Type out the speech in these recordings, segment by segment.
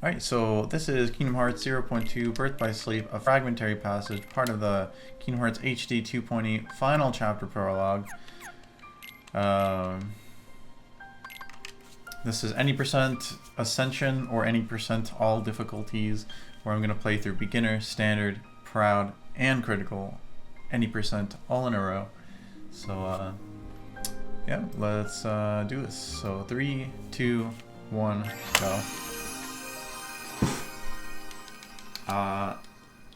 Alright, so this is Kingdom Hearts 0.2 Birth by Sleep, a fragmentary passage, part of the Kingdom Hearts HD 2.8 final chapter prologue. This is any percent ascension or any percent all difficulties, where I'm going to play through beginner, standard, proud, and critical, any percent all in a row. So yeah, let's do this. So 3, 2, 1, go.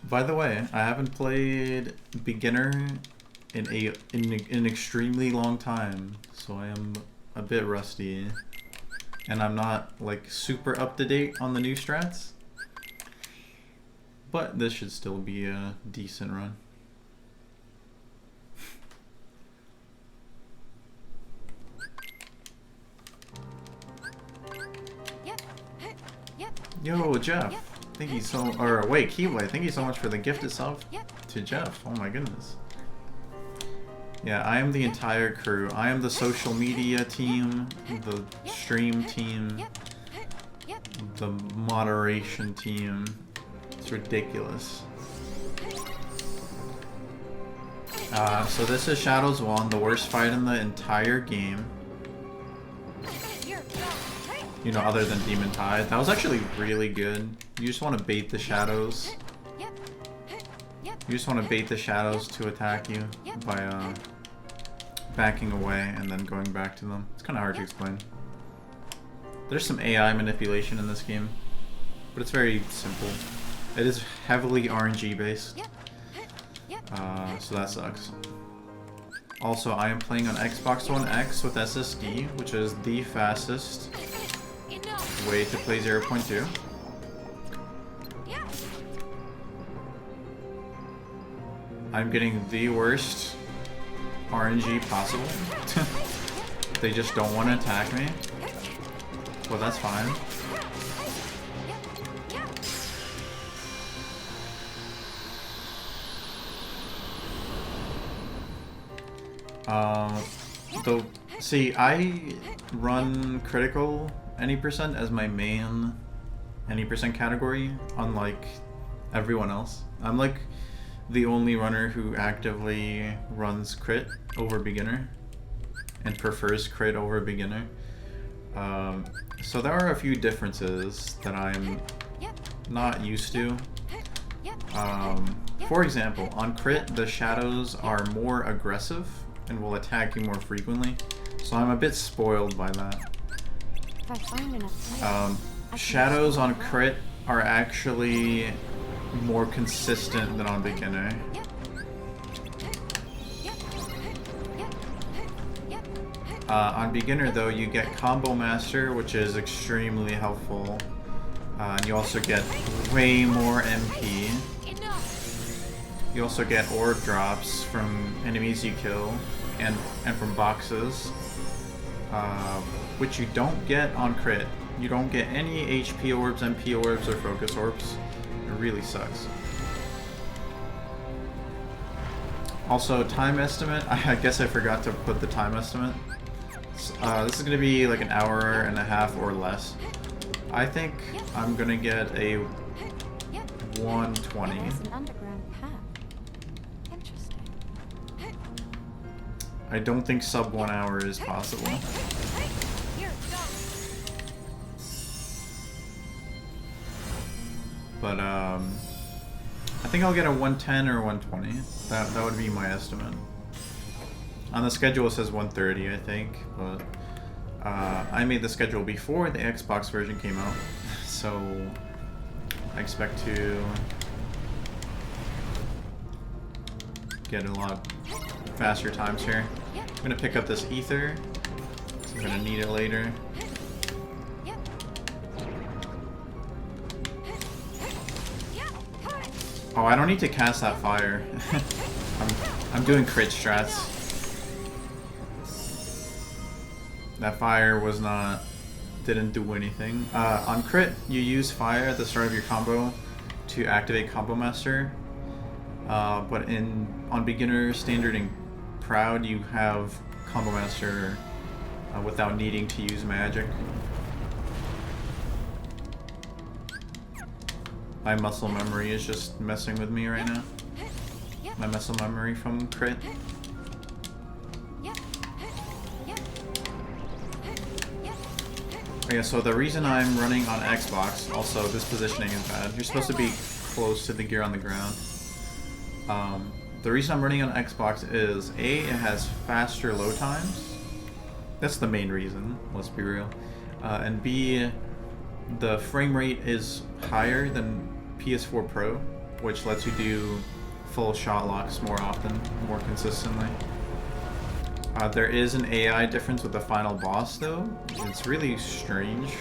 By the way, I haven't played beginner in an extremely long time, so I am a bit rusty, and I'm not like super up to date on the new strats, but this should still be a decent run. Yo, Jeff. Thank you so, or wait, Keyblade, thank you so much for the gift itself to Jeff. Oh my goodness. Yeah, I am the entire crew. I am the social media team, the stream team, the moderation team. It's ridiculous. So this is Shadows 1, the worst fight in the entire game. You know, other than Demon Tide. That was actually really good. You just want to bait the shadows. You just want to bait the shadows to attack you by backing away and then going back to them. It's kind of hard to explain. There's some AI manipulation in this game, but it's very simple. It is heavily RNG based, so that sucks. Also, I am playing on Xbox One X with SSD, which is the fastest way to play 0.2. I'm getting the worst RNG possible. They just don't want to attack me. Well, that's fine. See, I run critical any percent as my main any percent category, unlike everyone else. I'm like the only runner who actively runs crit over beginner and prefers crit over beginner. So there are a few differences that I'm not used to. For example, on crit, the shadows are more aggressive and will attack you more frequently, so I'm a bit spoiled by that. Shadows on crit are actually more consistent than on beginner. On beginner though, you get Combo Master, which is extremely helpful, and you also get way more MP. You also get orb drops from enemies you kill and from boxes, which you don't get on crit. You don't get any HP orbs, MP orbs, or focus orbs. It really sucks. Also, time estimate. I guess I forgot to put the time estimate. This is going to be like an hour and a half or less. I think I'm going to get a 120. I don't think sub 1 hour is possible. But I think I'll get a 110 or 120. That would be my estimate. On the schedule it says 130, I think, but I made the schedule before the Xbox version came out, so I expect to get a lot faster times here. I'm gonna pick up this ether, so I'm gonna need it later. Oh, I don't need to cast that fire. I'm doing crit strats. That fire didn't do anything. On crit, you use fire at the start of your combo to activate Combo Master. But on beginner, standard, and proud, you have Combo Master without needing to use magic. My muscle memory is just messing with me right now. My muscle memory from crit. Okay, so the reason I'm running on Xbox, also this positioning is bad. You're supposed to be close to the gear on the ground. The reason I'm running on Xbox is A, it has faster load times. That's the main reason, let's be real. And B, the frame rate is higher than PS4 Pro, which lets you do full shot locks more often, more consistently. There is an AI difference with the final boss though. It's really strange.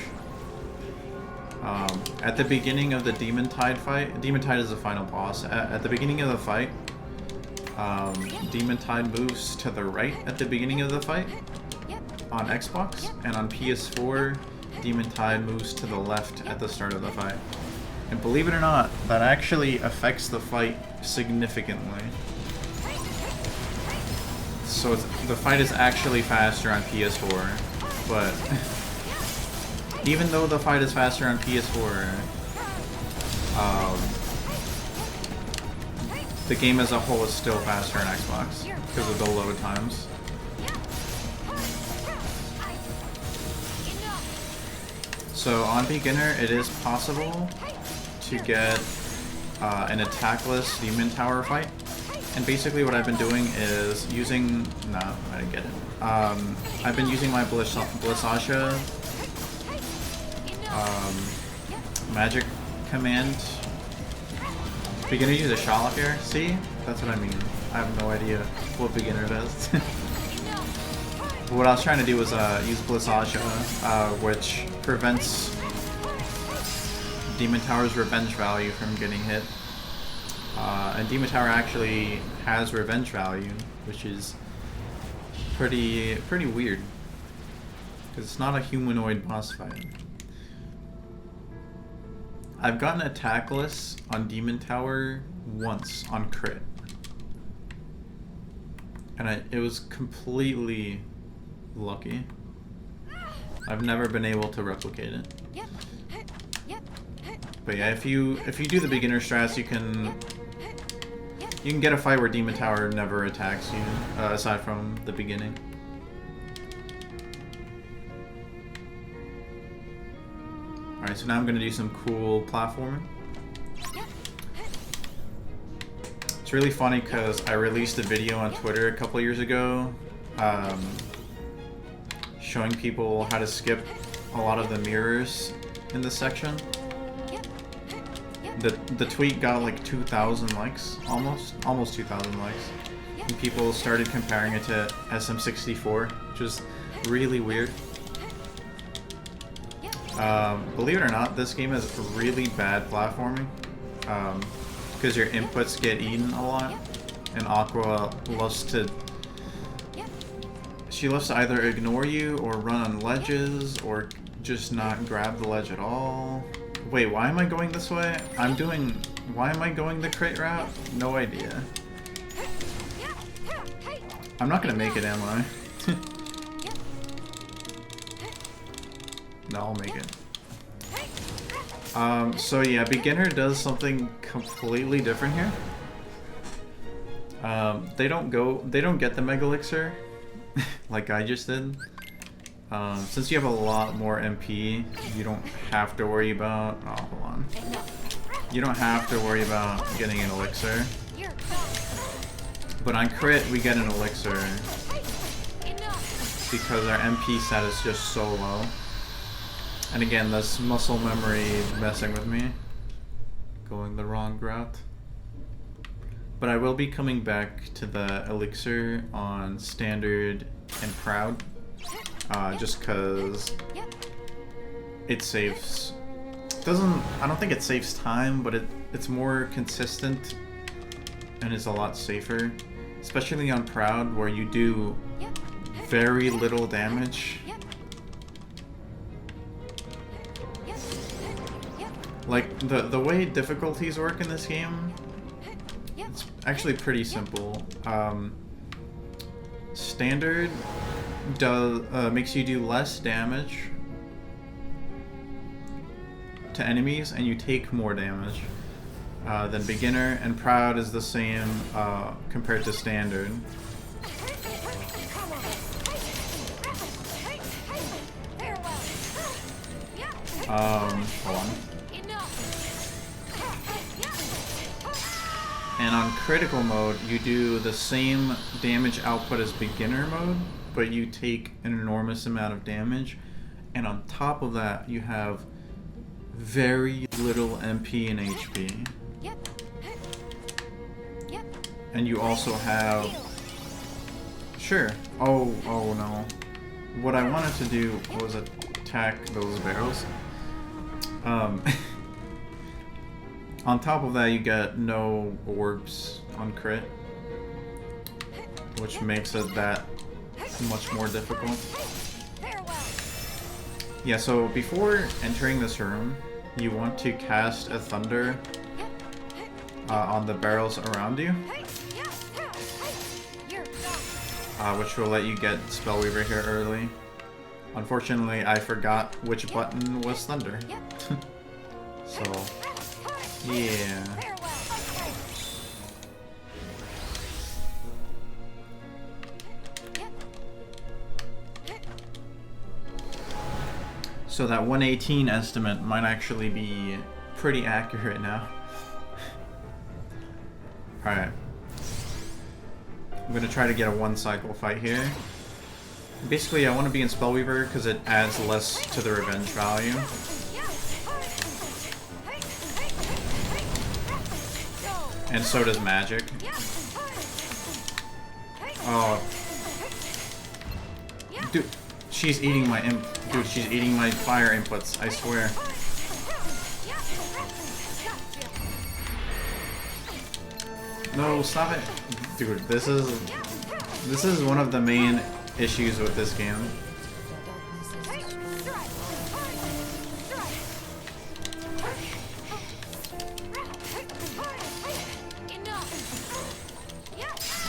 At the beginning of the Demon Tide fight, Demon Tide is the final boss. At the beginning of the fight, Demon Tide moves to the right at the beginning of the fight on Xbox, and on PS4, Demon Tide moves to the left at the start of the fight. And believe it or not, that actually affects the fight significantly. So the fight is actually faster on PS4, but even though the fight is faster on PS4, the game as a whole is still faster on Xbox because of the load times. So on beginner, it is possible to get an attackless Demon Tower fight. And basically what I've been doing is using... No, I didn't get it. I've been using my Blissasha magic command. Beginner use a shot lock air. See? That's what I mean. I have no idea what beginner does. What I was trying to do was use Blissasha, which prevents Demon Tower's revenge value from getting hit. And Demon Tower actually has revenge value, which is pretty weird. Because it's not a humanoid boss fight. I've gotten attackless on Demon Tower once on crit. And it was completely lucky. I've never been able to replicate it. But yeah, if you do the beginner strats, you can get a fight where Demon Tower never attacks you, aside from the beginning. Alright, so now I'm gonna do some cool platforming. It's really funny because I released a video on Twitter a couple years ago showing people how to skip a lot of the mirrors in this section. The tweet got like 2,000 likes, almost 2,000 likes. And people started comparing it to SM64, which is really weird. Believe it or not, this game has really bad platforming. Because your inputs get eaten a lot. And Aqua loves to... She loves to either ignore you or run on ledges or just not grab the ledge at all. Wait, why am I going this way? Why am I going the crit route? No idea. I'm not gonna make it, am I? No, I'll make it. So yeah, beginner does something completely different here. They don't get the Mega Elixir like I just did. Since you have a lot more MP, you don't have to worry about... Oh, hold on. You don't have to worry about getting an elixir. But on crit, we get an elixir because our MP stat is just so low. And again, this muscle memory messing with me. Going the wrong route. But I will be coming back to the elixir on standard and proud. Just because it saves... I don't think it saves time, but it's more consistent and is a lot safer. Especially on proud, where you do very little damage. Like, the way difficulties work in this game, it's actually pretty simple. Standard makes you do less damage. to enemies and you take more damage than beginner, and proud is the same compared to standard. Hold on. And on critical mode, you do the same damage output as beginner mode, but you take an enormous amount of damage. And on top of that, you have very little MP and HP. And you also have... Sure. Oh no. What I wanted to do was attack those barrels. On top of that, you get no orbs on crit, which makes it that much more difficult. Yeah, so before entering this room, you want to cast a thunder on the barrels around you, which will let you get Spellweaver here early. Unfortunately, I forgot which button was thunder. So, yeah. So that 118 estimate might actually be pretty accurate now. Alright. I'm gonna try to get a one-cycle fight here. Basically, I want to be in Spellweaver because it adds less to the revenge value. And so does magic. Oh. Dude, she's eating my dude, she's eating my fire inputs, I swear. No, stop it. Dude, this is one of the main issues with this game.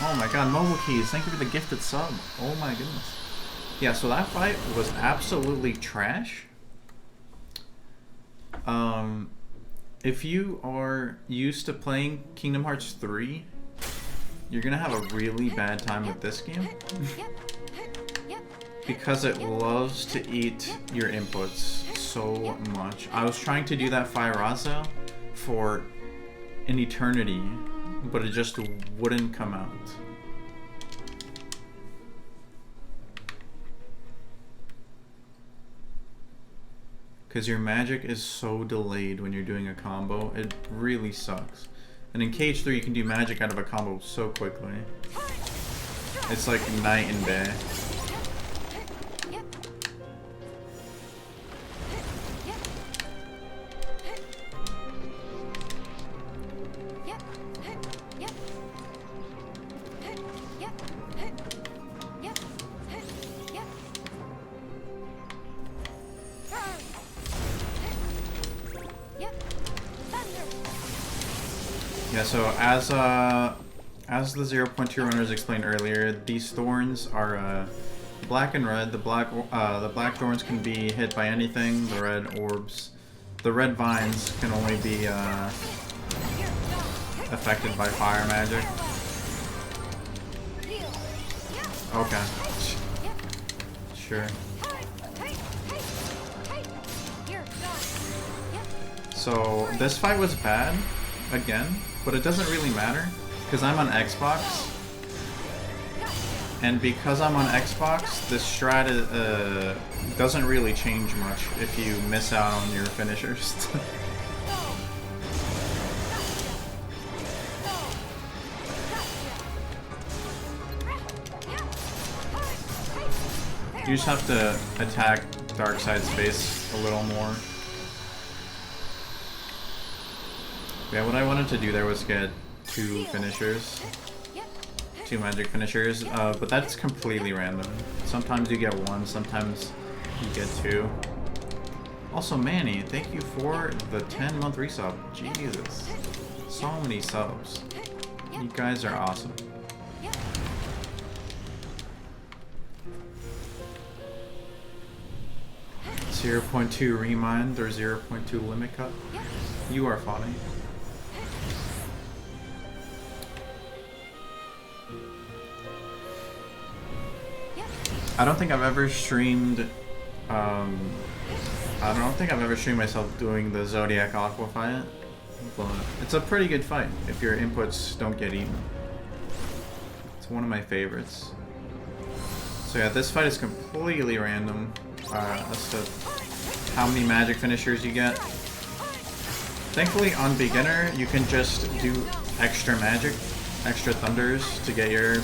Oh my god, mobile keys, thank you for the gifted sub. Oh my goodness. Yeah, so that fight was absolutely trash. If you are used to playing Kingdom Hearts 3, you're gonna have a really bad time with this game. Because it loves to eat your inputs so much. I was trying to do that Firaza for an eternity, but it just wouldn't come out. Because your magic is so delayed when you're doing a combo, it really sucks. And in KH0.2 you can do magic out of a combo so quickly. It's like night and day. Yeah, so as the 0.2 runners explained earlier, these thorns are black and red. The black thorns can be hit by anything. The red orbs, the red vines can only be affected by fire magic. Okay. Sure. So this fight was bad again. But it doesn't really matter, because I'm on Xbox. And because I'm on Xbox, this strat doesn't really change much if you miss out on your finishers. You just have to attack dark side space a little more. Yeah, what I wanted to do there was get two finishers. Two magic finishers, but that's completely random. Sometimes you get one, sometimes you get two. Also, Manny, thank you for the 10-month resub. Jesus. So many subs. You guys are awesome. 0.2 remind or 0.2 limit cut. You are funny. I don't think I've ever streamed. I don't think I've ever streamed myself doing the Zodiac Aqua fight, but it's a pretty good fight if your inputs don't get eaten. It's one of my favorites. So yeah, this fight is completely random as to how many magic finishers you get. Thankfully on beginner you can just do extra magic, extra thunders to get your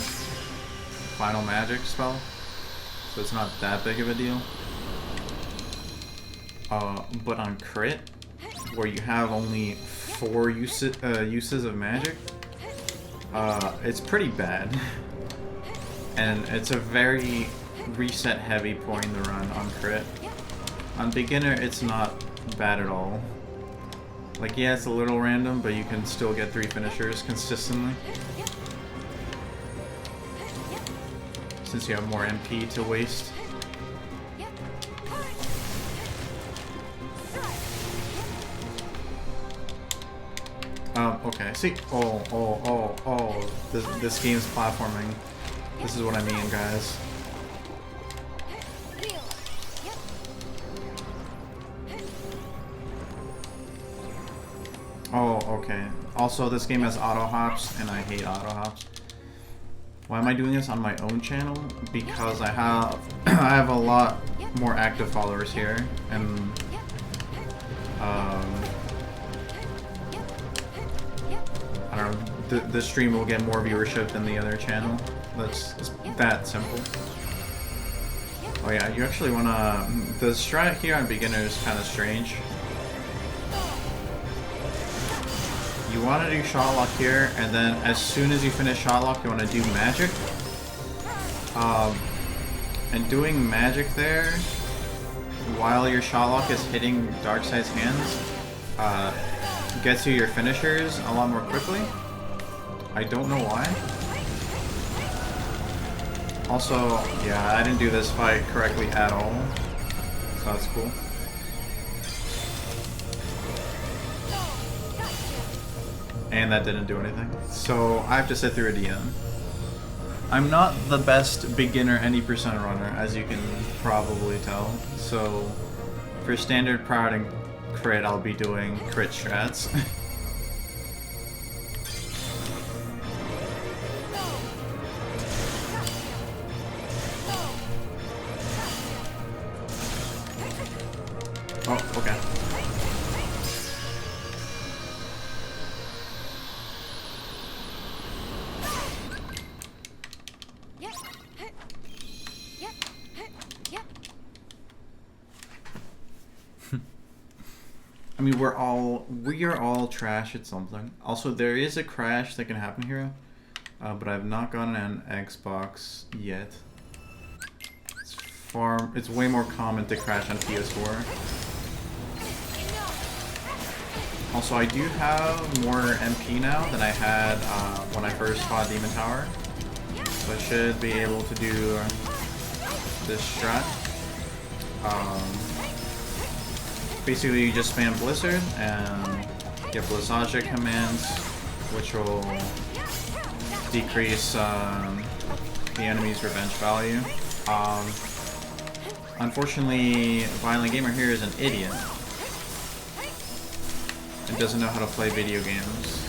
final magic spell. So it's not that big of a deal. But on crit, where you have only 4 uses of magic, it's pretty bad. And it's a very reset heavy point in the run on crit. On beginner, it's not bad at all. Like, yeah, it's a little random, but you can still get 3 finishers consistently. Since you have more MP to waste. Okay, see? Oh. This game's platforming. This is what I mean, guys. Oh, okay. Also, this game has auto hops, and I hate auto hops. Why am I doing this on my own channel? Because I have I have a lot more active followers here, and I don't know. The stream will get more viewership than the other channel. It's that simple. Oh yeah, you actually wanna. The strat here on beginner is kind of strange. You want to do shot lock here, and then as soon as you finish shot lock, you want to do magic. And doing magic there, while your shot lock is hitting Darkseid's hands, gets you your finishers a lot more quickly. I don't know why. Also, yeah, I didn't do this fight correctly at all, so that's cool. And that didn't do anything. So I have to sit through a DM. I'm not the best beginner any percent runner, as you can probably tell. So for standard proud and crit, I'll be doing crit strats. Oh, okay. I mean, we are all trash at something. Also, there is a crash that can happen here, but I've not gotten an Xbox yet. It's way more common to crash on PS4. Also, I do have more MP now than I had when I first fought Demon Tower, so I should be able to do this strat. Basically, you just spam Blizzard and get Blizzardric commands, which will decrease the enemy's revenge value. Unfortunately, ViolinGamer here is an idiot and doesn't know how to play video games.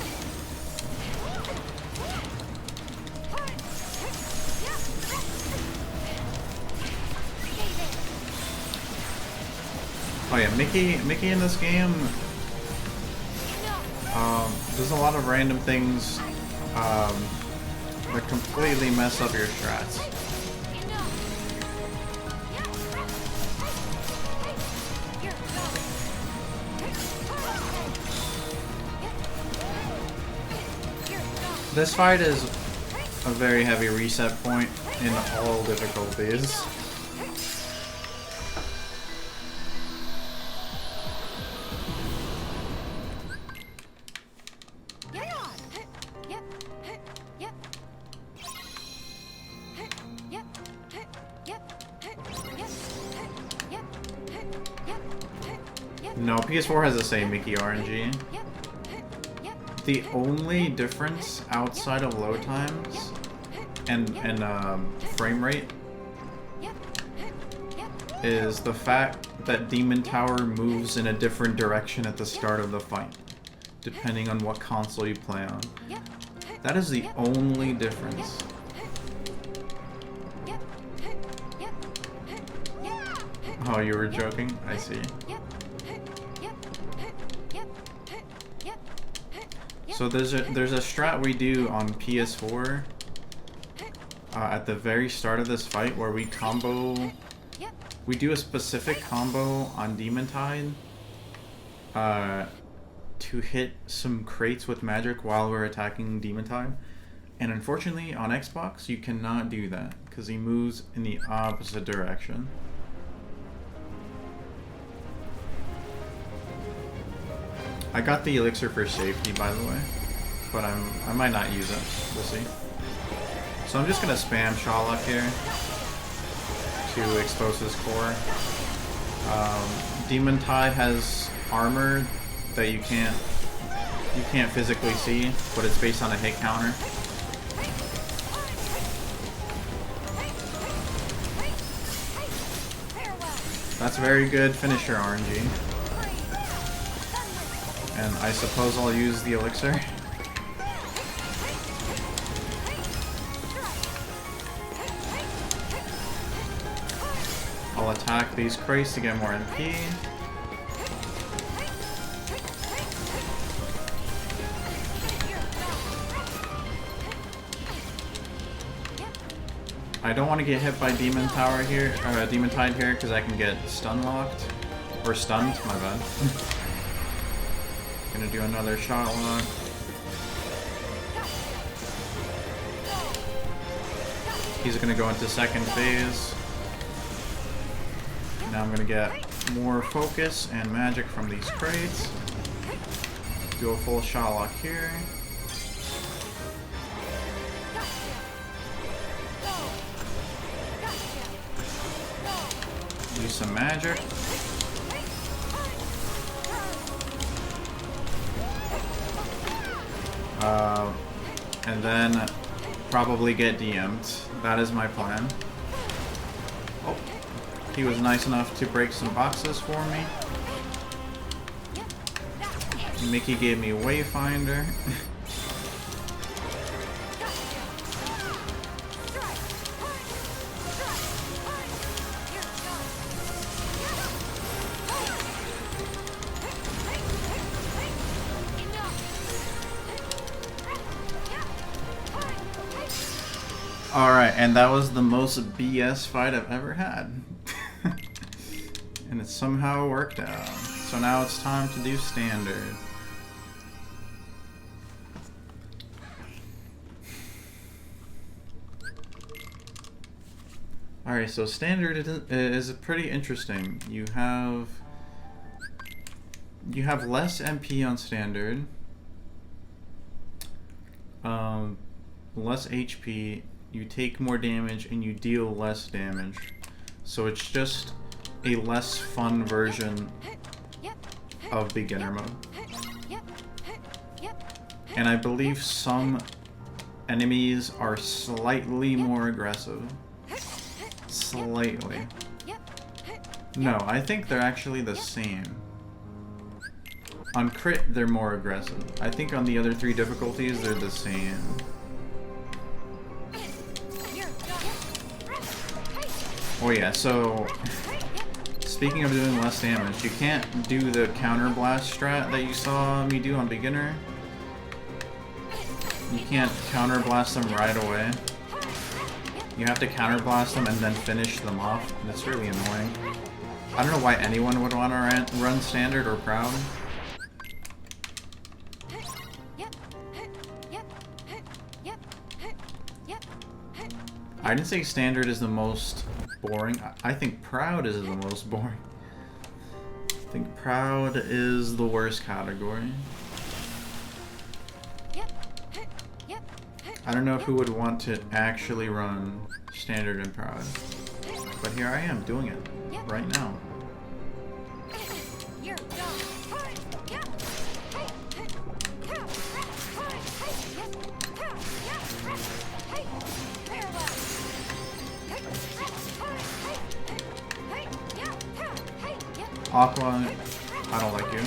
Oh yeah, Mickey in this game does a lot of random things that completely mess up your strats. This fight is a very heavy reset point in all difficulties. No, PS4 has the same Mickey RNG. The only difference outside of load times and frame rate is the fact that Demon Tower moves in a different direction at the start of the fight, depending on what console you play on. That is the only difference. Oh, you were joking? I see. So there's a strat we do on PS4 at the very start of this fight where we combo. We do a specific combo on Demon Tide to hit some crates with magic while we're attacking Demon Tide. And unfortunately on Xbox you cannot do that because he moves in the opposite direction. I got the elixir for safety, by the way, but I might not use it. We'll see. So I'm just gonna spam Sherlock here to expose his core. Demon Tide has armor that you can't physically see, but it's based on a hit counter. That's very good finisher RNG. And I suppose I'll use the elixir. I'll attack these crates to get more MP. I don't want to get hit by Demon Tower here, Demon Tide here, because I can get stun locked. Or stunned, my bad. Gonna do another shot lock. He's gonna go into second phase. Now I'm gonna get more focus and magic from these crates. Do a full shot lock here. Use some magic. And then probably get DM'd. That is my plan. Oh, he was nice enough to break some boxes for me. Mickey gave me Wayfinder. Alright, and that was the most BS fight I've ever had. And it somehow worked out. So now it's time to do standard. Alright, so standard is pretty interesting. You have less MP on standard. Less HP. You take more damage and you deal less damage. So it's just a less fun version of beginner mode. And I believe some enemies are slightly more aggressive. Slightly. No, I think they're actually the same. On crit, they're more aggressive. I think on the other three difficulties, they're the same. Oh yeah, so speaking of doing less damage, you can't do the counter blast strat that you saw me do on beginner. You can't counter blast them right away. You have to counter blast them and then finish them off. And it's really annoying. I don't know why anyone would want to run standard or proud. I didn't say standard is the most boring. I think proud is the most boring. I think proud is the worst category. I don't know who would want to actually run standard and proud. But here I am doing it right now. Aqua, I don't like you.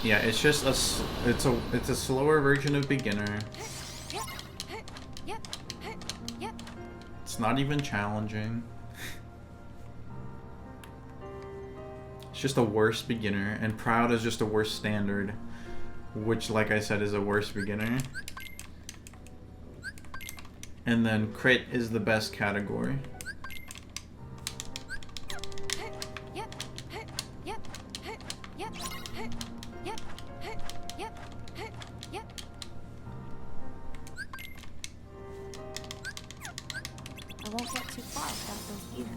Yeah, it's just it's a slower version of beginner. It's not even challenging. It's just a worse beginner, and Proud is just a worse standard, which, like I said, is a worse beginner. And then Crit is the best category. I won't get too far without those ears.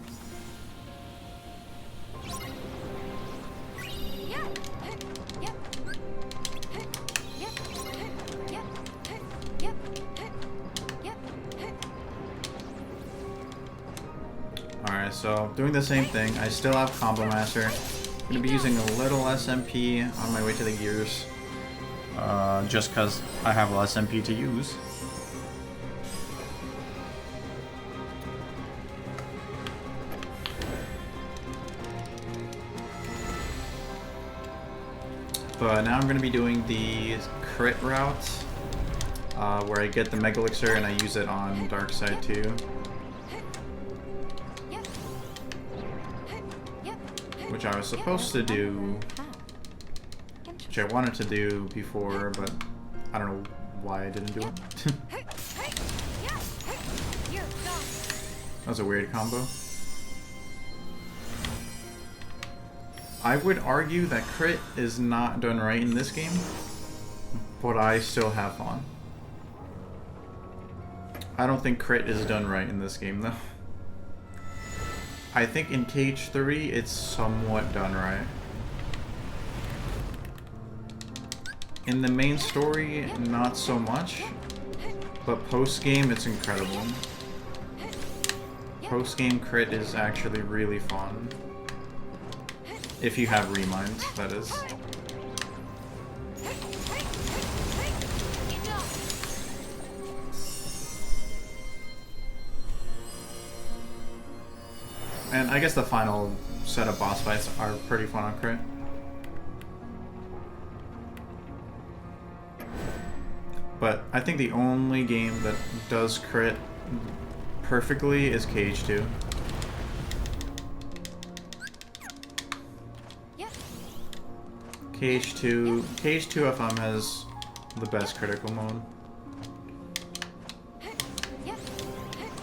Alright, so doing the same thing. I still have Combo Master. I'm gonna be using a little less MP on my way to the gears. Just because I have less MP to use. But now I'm going to be doing the crit route, where I get the Mega Elixir and I use it on Dark Side too. Which I was supposed to do, which I wanted to do before, but I don't know why I didn't do it. That was a weird combo. I would argue that crit is not done right in this game, but I still have fun. I don't think crit is done right in this game though. I think in KH3 it's somewhat done right. In the main story, not so much, but post-game it's incredible. Post-game crit is actually really fun. If you have Remind, that is. And I guess the final set of boss fights are pretty fun on crit. But I think the only game that does crit perfectly is KH2. KH2 FM has the best critical mode.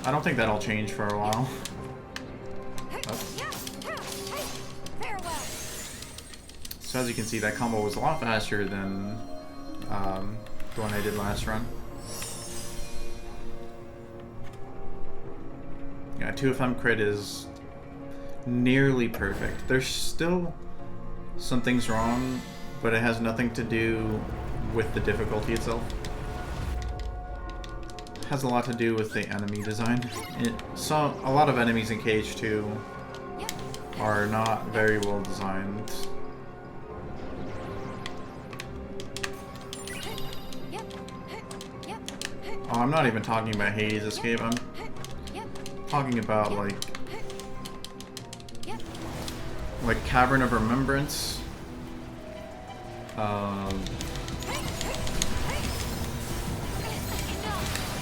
I don't think that'll change for a while. So as you can see, that combo was a lot faster than the one I did last run. Yeah, 2FM crit is nearly perfect. There's still some things wrong, but it has nothing to do with the difficulty itself. It has a lot to do with the enemy design. A lot of enemies in KH2 are not very well designed. Oh, I'm not even talking about Hades Escape. I'm talking about like Cavern of Remembrance.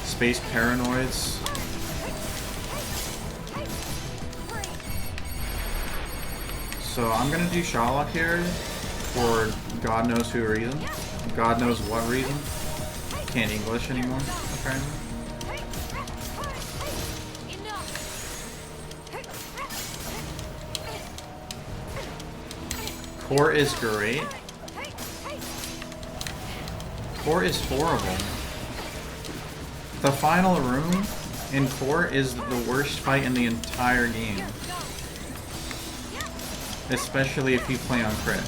Space Paranoids. So I'm gonna do Sherlock here for God knows who reason. God knows what reason. Can't English anymore, apparently. Core is great. Core is horrible. The final room in Core is the worst fight in the entire game. Especially if you play on crit.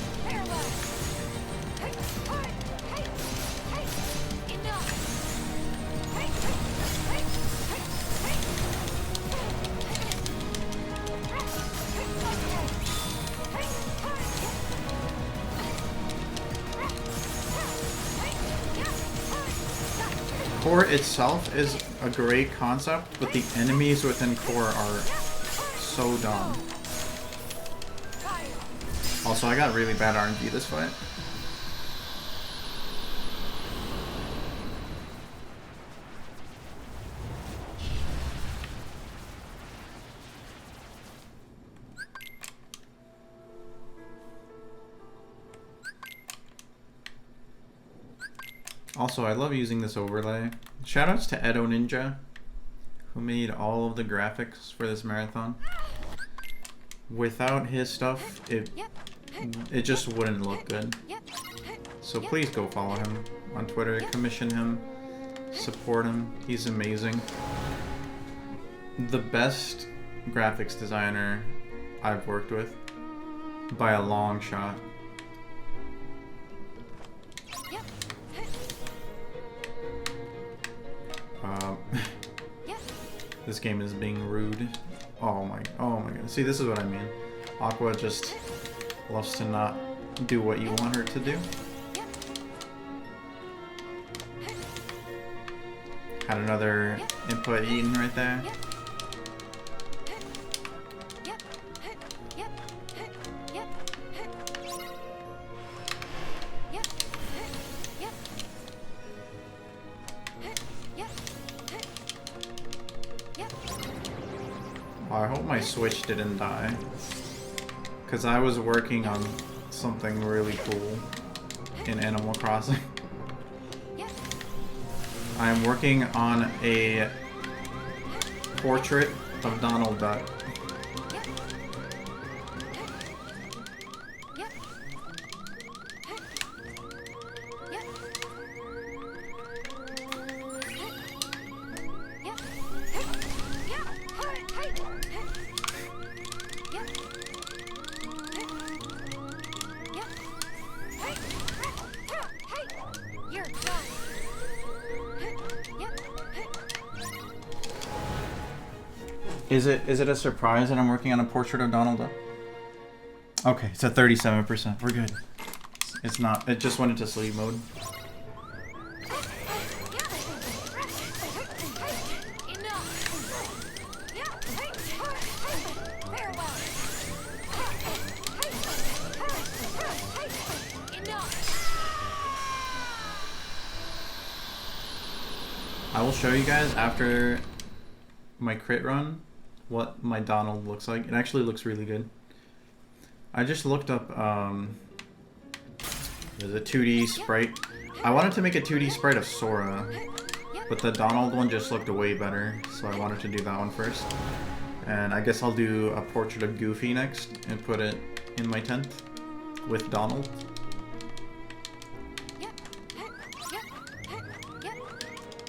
Core itself is a great concept, but the enemies within Core are so dumb. Also, I got really bad RNG this fight. Also, I love using this overlay. Shoutouts to Edo Ninja, who made all of the graphics for this marathon. Without his stuff, it just wouldn't look good. So please go follow him on Twitter, commission him, support him. He's amazing. The best graphics designer I've worked with by a long shot. This game is being rude. Oh my god. See, this is what I mean. Aqua just loves to not do what you want her to do. Had another input eaten right there. I hope my Switch didn't die, because I was working on something really cool in Animal Crossing. I am working on a portrait of Donald Duck. Is it a surprise that I'm working on a portrait of Donald Duck? Okay, it's at 37%. We're good. It's not. It just went into sleep mode. I will show you guys after my crit run what my Donald looks like. It actually looks really good. I just looked up there's a 2D sprite. I wanted to make a 2D sprite of Sora, but the Donald one just looked way better, so I wanted to do that one first. And I guess I'll do a portrait of Goofy next and put it in my tent with Donald.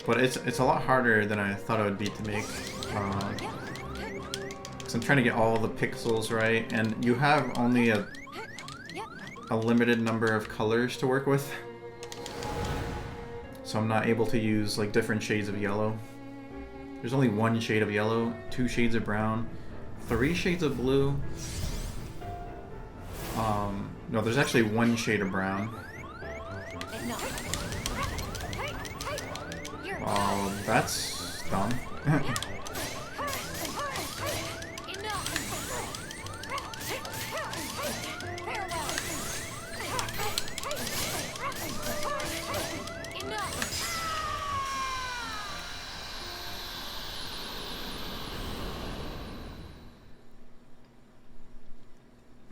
But it's a lot harder than I thought it would be to make. Because I'm trying to get all the pixels right, and you have only a limited number of colors to work with. So I'm not able to use like different shades of yellow. There's only one shade of yellow, 2 shades of brown, 3 shades of blue. No, there's actually 1 shade of brown. Oh, that's dumb.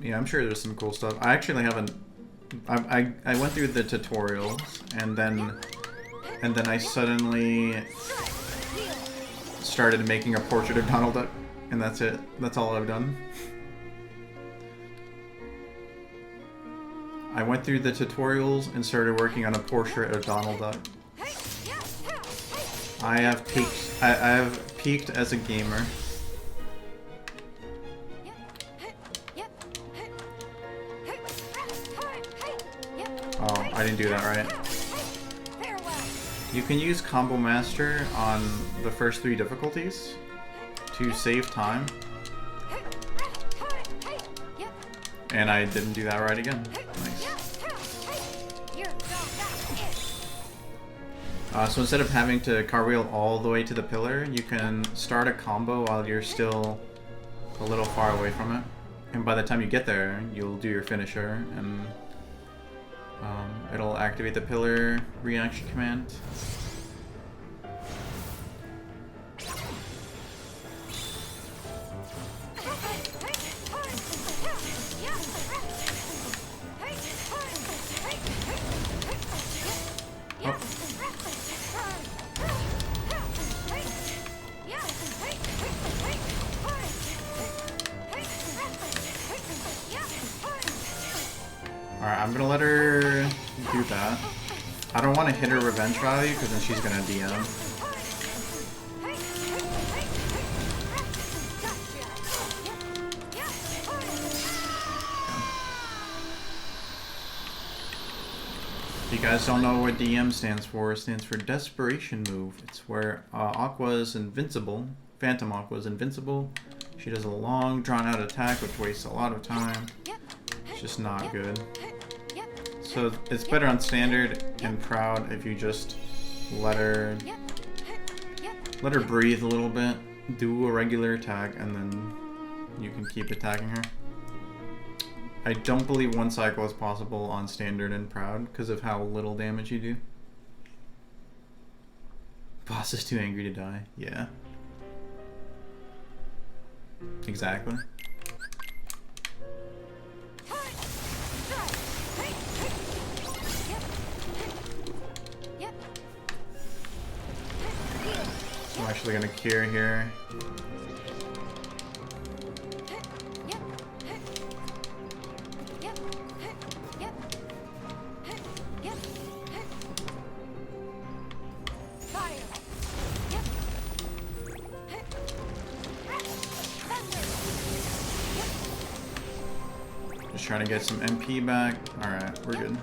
Yeah, I'm sure there's some cool stuff. I actually haven't. I went through the tutorials and then I suddenly started making a portrait of Donald Duck, and that's it. That's all I've done. I went through the tutorials and started working on a portrait of Donald Duck. I have peaked as a gamer. Oh, I didn't do that right. You can use Combo Master on the first 3 difficulties to save time. And I didn't do that right again. Nice. So instead of having to cartwheel all the way to the pillar, you can start a combo while you're still a little far away from it. And by the time you get there, you'll do your finisher, and it'll activate the pillar reaction command. Alright, I'm gonna let her do that. I don't want to hit her revenge value because then she's gonna DM. If you guys don't know what DM stands for, it stands for Desperation Move. It's where Aqua's invincible, Phantom Aqua is invincible. She does a long, drawn-out attack, which wastes a lot of time. It's just not good. So it's better on standard and proud if you just let her breathe a little bit, do a regular attack, and then you can keep attacking her. I don't believe one cycle is possible on standard and proud because of how little damage you do. Boss is too angry to die. Yeah. Exactly. I'm actually gonna cure here. Just trying to get some MP back. Alright, we're good.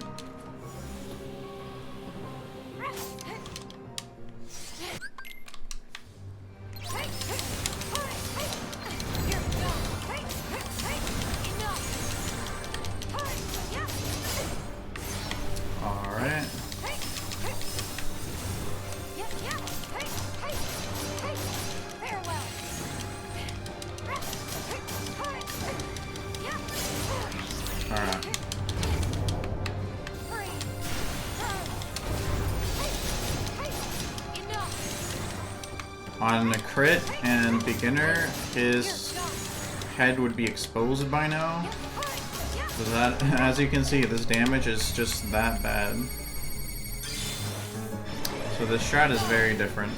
On a crit and beginner, his head would be exposed by now. So that, as you can see, this damage is just that bad. So this strat is very different.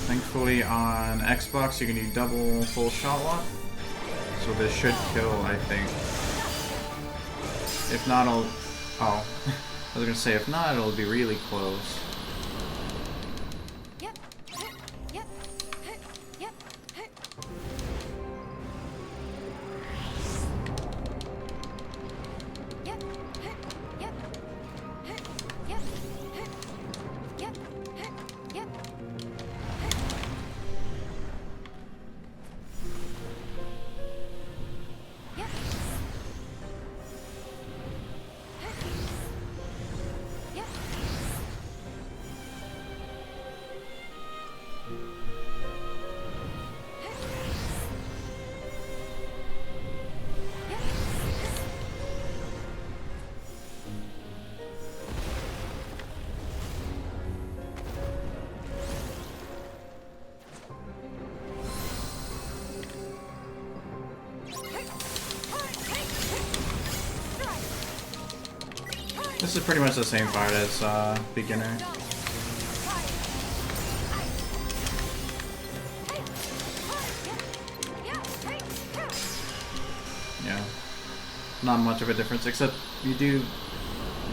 Thankfully on Xbox you can do double full shot lock. So this should kill, I think. If not, I'll... Oh. I was gonna say, if not, it'll be really close. This is pretty much the same fight as beginner. Yeah, not much of a difference, except you do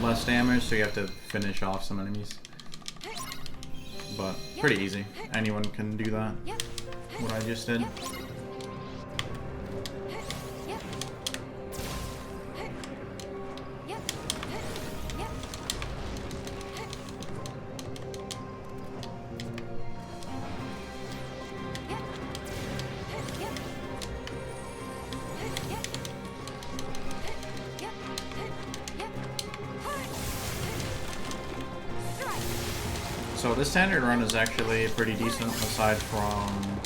less damage, so you have to finish off some enemies. But pretty easy. Anyone can do that. What I just did. So this standard run is actually pretty decent aside from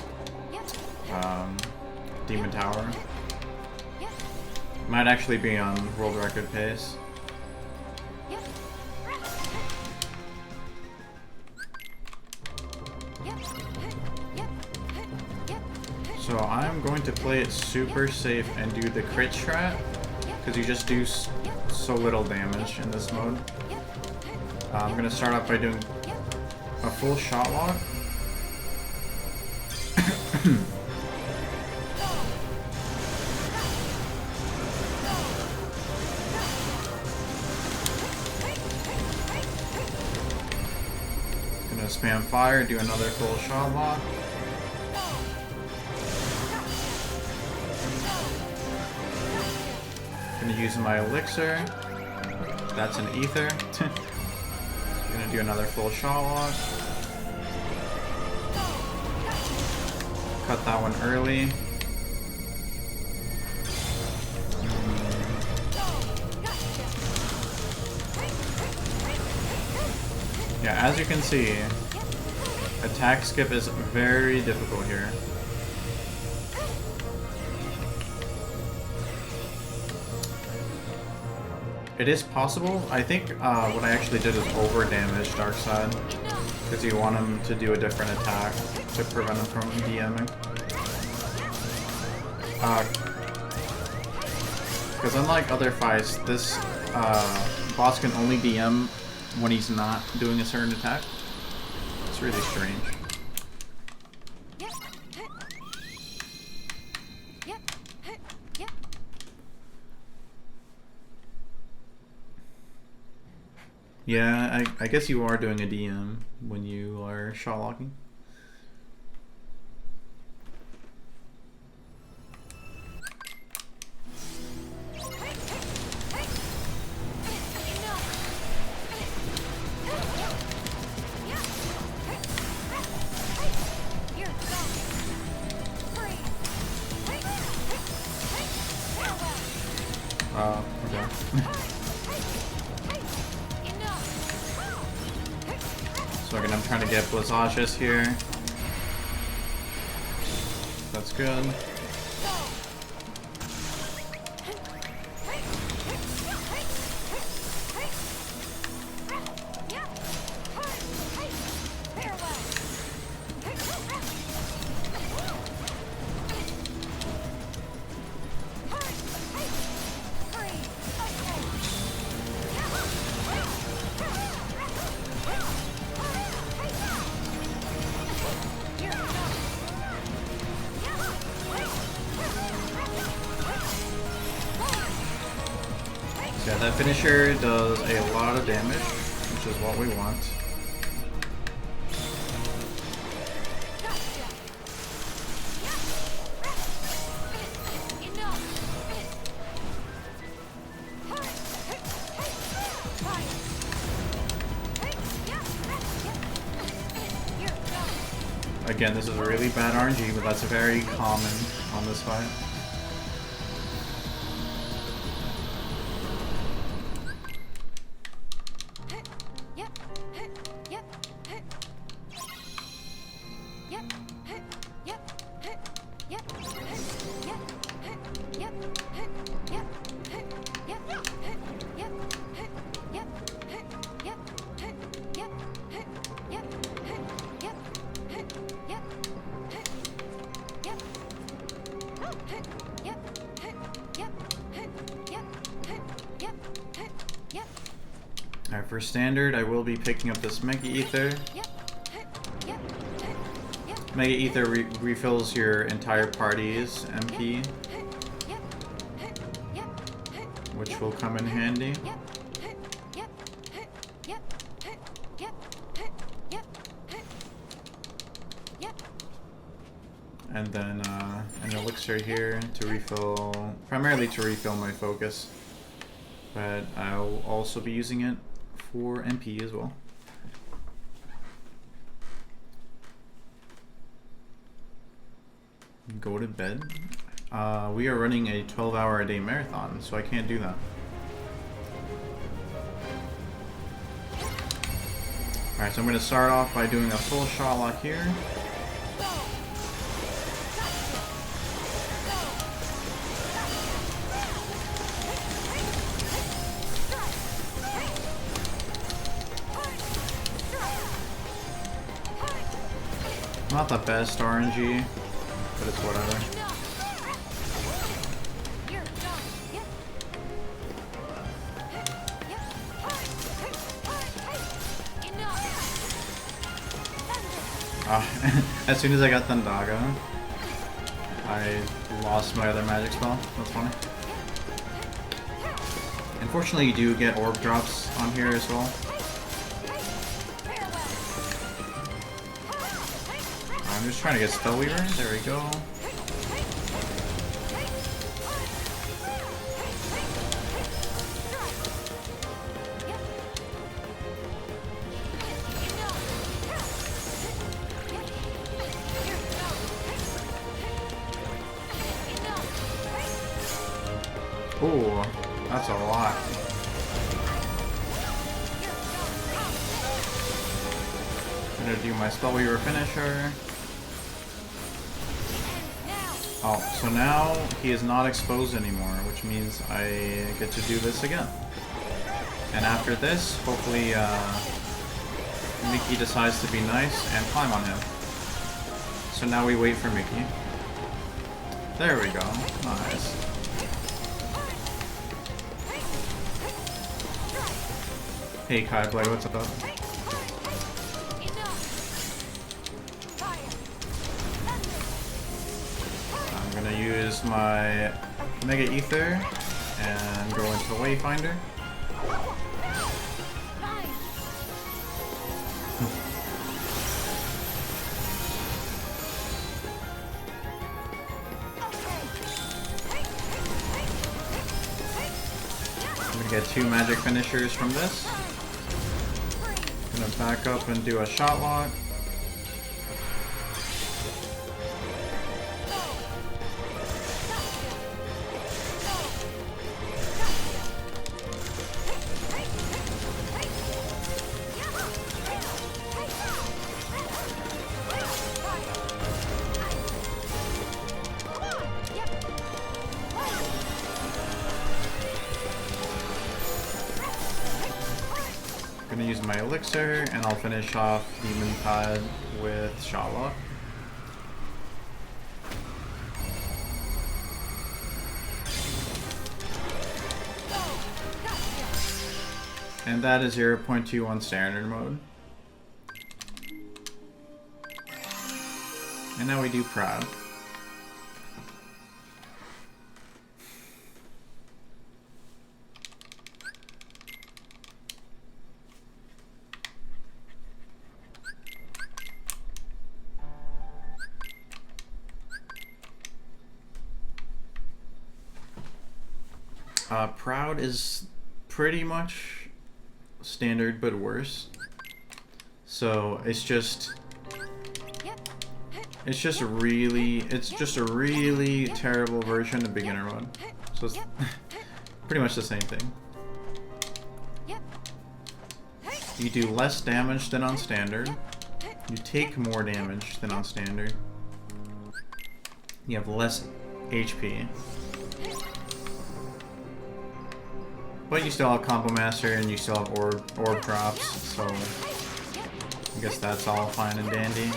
Demon Tower. Might actually be on world record pace. So I'm going to play it super safe and do the crit strat, because you just do so little damage in this mode. I'm going to start off by doing a full shot lock. Gonna spam fire, do another full shot lock. Gonna use my elixir. That's an ether. Gonna do another full shot lock. Cut that one early. Yeah, as you can see, attack skip is very difficult here. It is possible. I think what I actually did is over damage Darkside, because you want him to do a different attack to prevent him from DMing. Because unlike other fights, this boss can only DM when he's not doing a certain attack. It's really strange. Yeah, I guess you are doing a DM when you are shot locking. Okay. So again, I'm trying to get Blizzacious here. That's good. Yeah, that finisher does a lot of damage, which is what we want. Again, this is a really bad RNG, but that's very common on this fight. Alright, for standard, I will be picking up this Mega Ether. Mega Ether refills your entire party's MP, which will come in handy. And then an elixir here to refill, primarily to refill my focus, but I'll also be using it for MP as well. Go to bed. We are running a 12-hour-a-day marathon, so I can't do that. Alright, so I'm going to start off by doing a full shot lock here. Not the best RNG, but it's whatever. As soon as I got Thundaga, I lost my other magic spell. That's funny. Unfortunately, you do get orb drops on here as well. I'm just trying to get Spellweaver. There we go. Oh, that's a lot. I'm gonna do my Spellweaver finisher. Oh, so now he is not exposed anymore, which means I get to do this again. And after this, hopefully Mickey decides to be nice and climb on him. So now we wait for Mickey. There we go. Nice. Hey Kai Blade, what's up? I'm gonna use my Mega Ether and go into Wayfinder. I'm gonna get 2 magic finishers from this. Gonna back up and do a shot lock. Gonna use my elixir, and I'll finish off Demon Tide with Shot Lock. And that is 0.2 on standard mode. And now we do Proud. Proud is pretty much standard but worse. So it's just a really terrible version of beginner mode. So it's pretty much the same thing. You do less damage than on standard. You take more damage than on standard. You have less HP. But you still have Combo Master and you still have orb drops, so I guess that's all fine and dandy.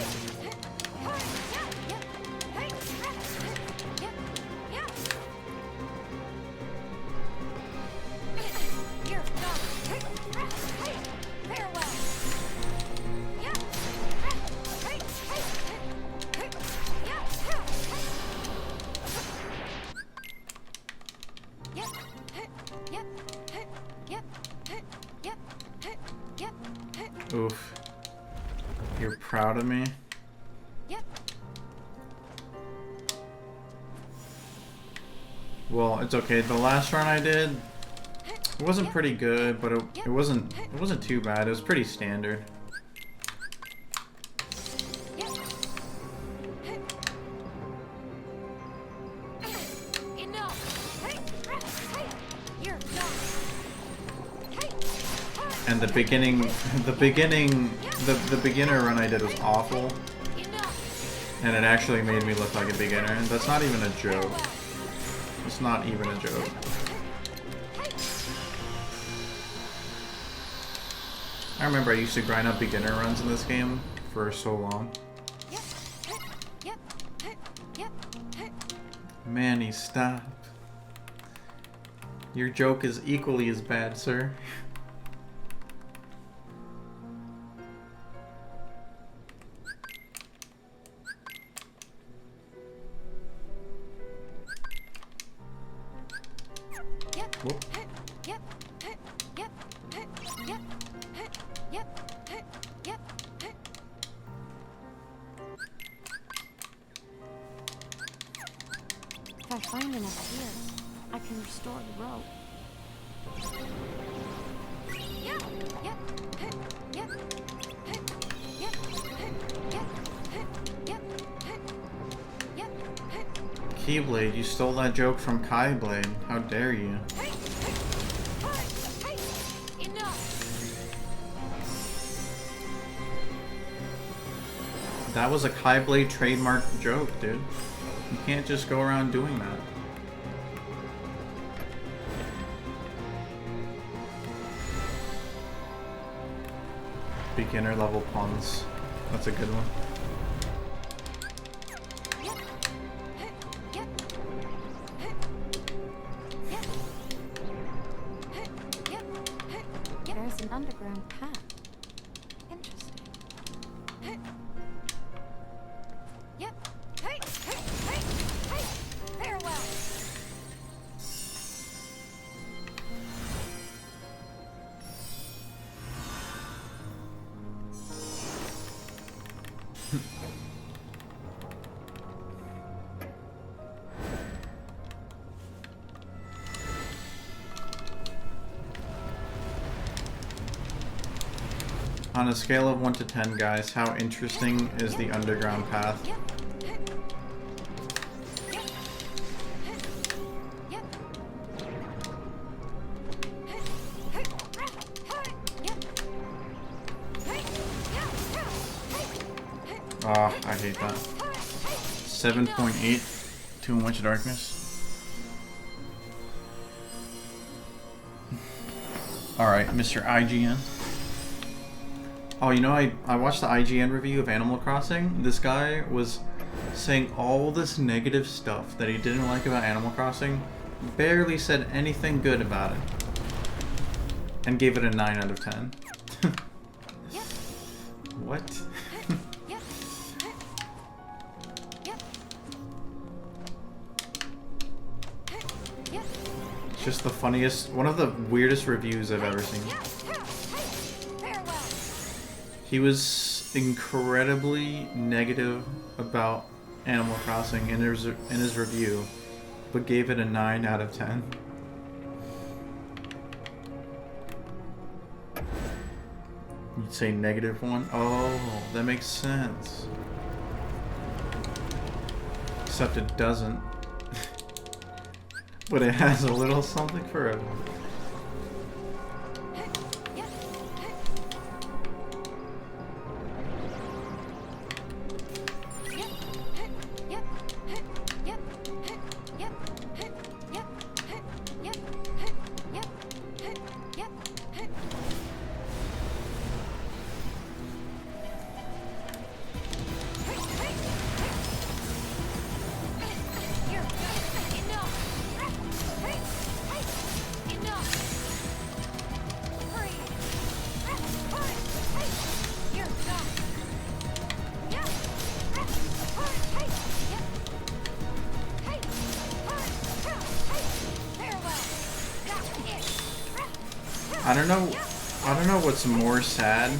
Oof. You're proud of me? Well, it's okay. The last run I did, it wasn't pretty good, but it wasn't too bad. It was pretty standard. And the beginner run I did was awful. And it actually made me look like a beginner. And that's not even a joke. It's not even a joke. I remember I used to grind up beginner runs in this game for so long. Manny, stop. Your joke is equally as bad, sir. Whoop. If I find enough gears, I can restore the rope. Keyblade, you stole that joke from Kaiblade. How dare you? That was a Kaiblade trademark joke, dude. You can't just go around doing that. Beginner level puns. That's a good one. There's an underground path. Interesting. Farewell. On a scale of 1 to 10, guys, how interesting is the underground path? Ah, I hate that. 7.8, too much darkness. Alright, Mr. IGN. Oh, you know, I watched the IGN review of Animal Crossing. This guy was saying all this negative stuff that he didn't like about Animal Crossing. Barely said anything good about it. And gave it a 9 out of 10. What? Just the funniest, one of the weirdest reviews I've ever seen. He was incredibly negative about Animal Crossing in his review, but gave it a 9 out of 10. You'd say -1? Oh, that makes sense. Except it doesn't. But it has a little something for everyone. I don't know what's more sad.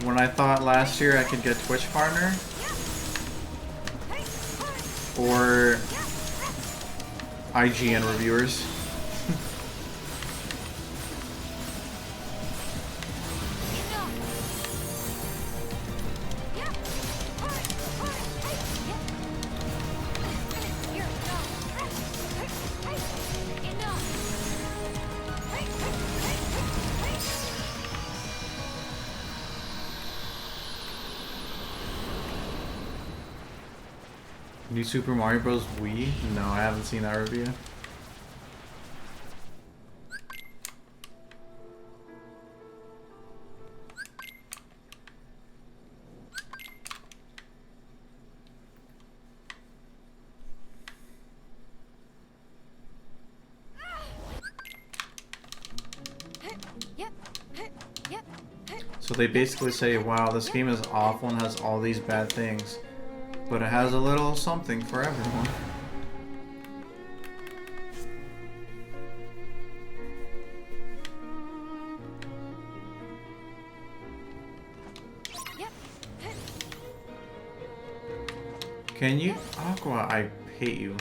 When I thought last year I could get Twitch partner, or IGN reviewers. New Super Mario Bros. Wii? No, I haven't seen that review. So they basically say, wow, this game is awful and has all these bad things, but it has a little something for everyone. Can you? Aqua, I hate you.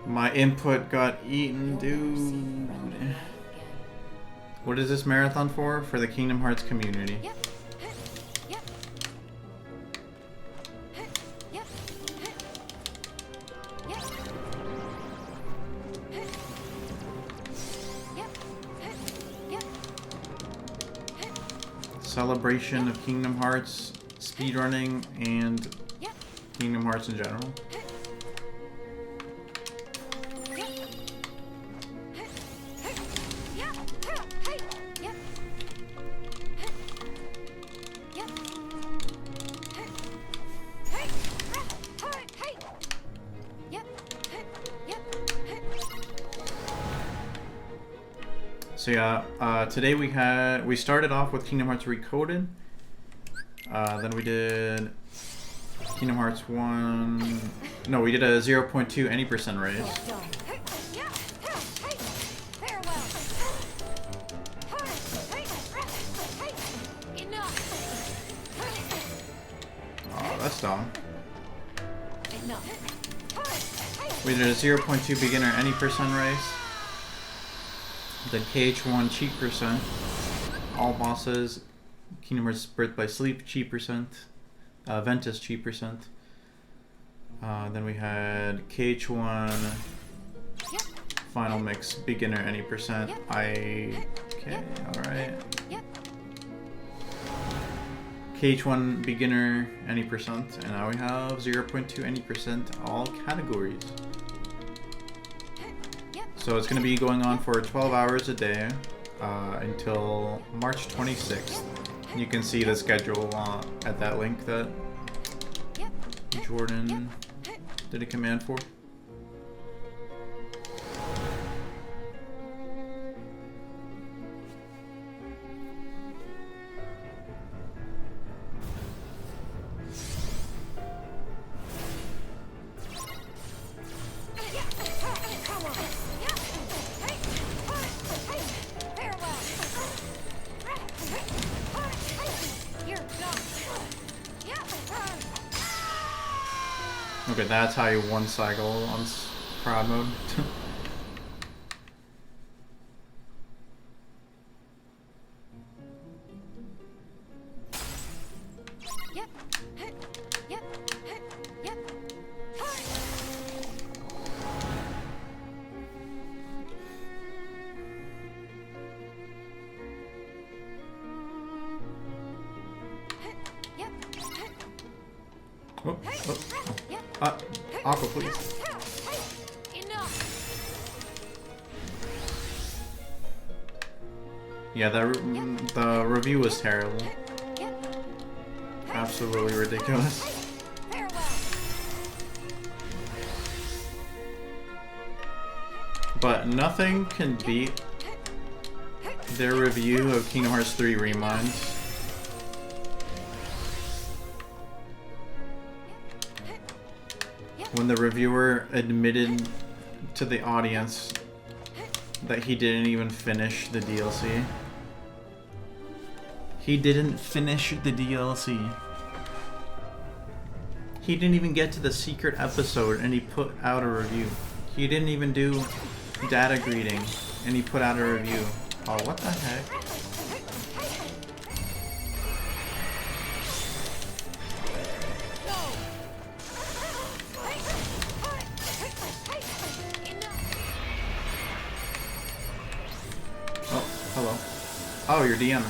My input got eaten, dude. What is this marathon for? For the Kingdom Hearts community. Celebration of Kingdom Hearts, speedrunning, and Kingdom Hearts in general. So yeah, today we started off with Kingdom Hearts Recoded. Then we did Kingdom Hearts 1. No, we did a 0.2 any percent raise. Oh, that's dumb. We did a 0.2 beginner any percent race. Then KH1 cheat percent. All bosses. Kingdom Hearts Birth by Sleep cheat percent. Ventus cheat percent. Then we had KH1 final mix beginner any percent. Okay, alright. KH1 beginner any percent, and now we have 0.2 any percent all categories. So it's going to be going on for 12 hours a day until March 26th. You can see the schedule at that link that Jordan did a command for. Okay, that's how you one cycle on crowd mode. Aqua, please. Yeah, the review was terrible. Absolutely ridiculous. But nothing can beat their review of Kingdom Hearts 3 Reminds. When the reviewer admitted to the audience that he didn't even finish the DLC. He didn't finish the DLC. He didn't even get to the secret episode and he put out a review. He didn't even do data greeting and he put out a review. Oh, what the heck? Hello. Oh, you're DMing.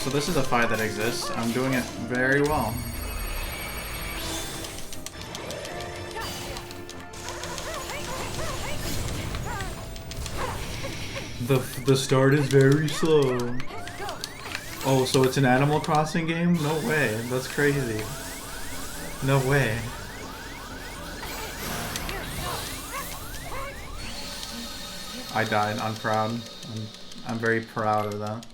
So this is a fight that exists. I'm doing it very well. The start is very slow. Oh, so it's an Animal Crossing game? No way. That's crazy. No way. I died. I'm proud. I'm very proud of that.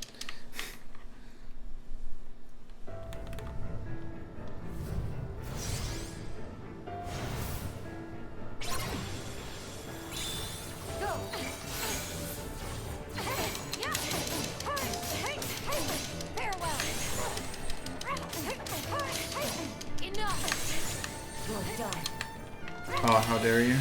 Oh, how dare you.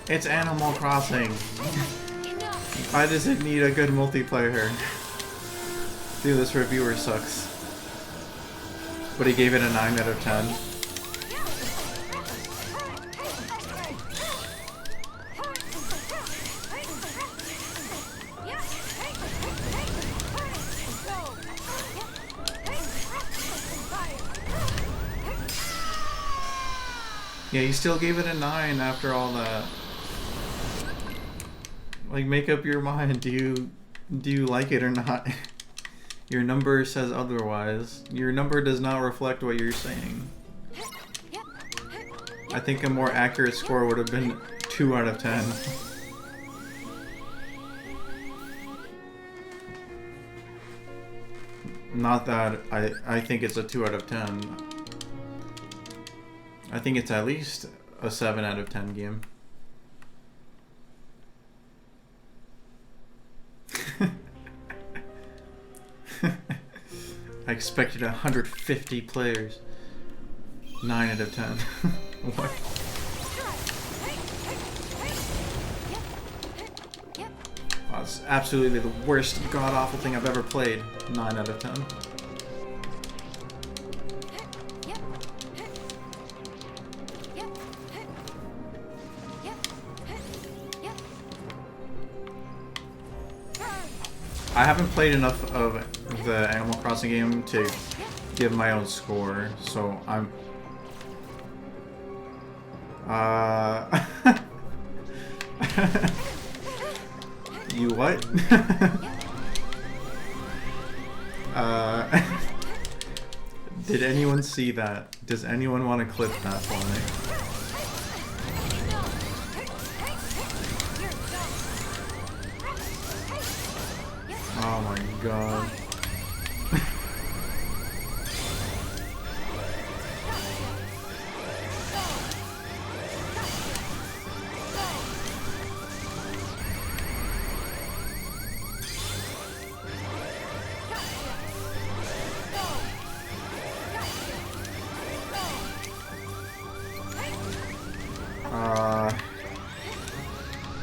It's Animal Crossing. Why does it need a good multiplayer? Dude, this reviewer sucks. But he gave it a 9 out of 10. Yeah, you still gave it a 9 after all that. Like, make up your mind. Do you like it or not? Your number says otherwise. Your number does not reflect what you're saying. I think a more accurate score would have been 2 out of 10. Not that I think it's a 2 out of 10. I think it's at least a 7 out of 10 game. I expected 150 players. 9 out of 10. What? Oh, it's absolutely the worst god-awful thing I've ever played. 9 out of 10. I haven't played enough of the Animal Crossing game to give my own score, so I'm... You what? Did anyone see that? Does anyone want to clip that for me? Oh my god.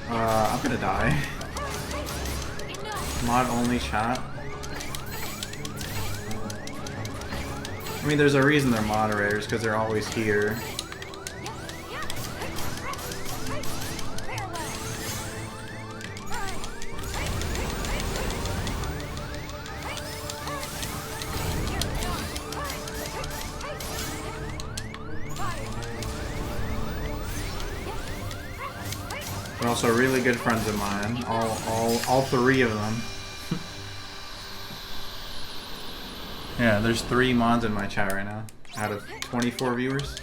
I'm gonna die. Mod only chat. I mean, there's a reason they're moderators, because they're always here. They're also really good friends of mine. All 3 of them. Yeah, there's 3 mods in my chat right now, out of 24 viewers.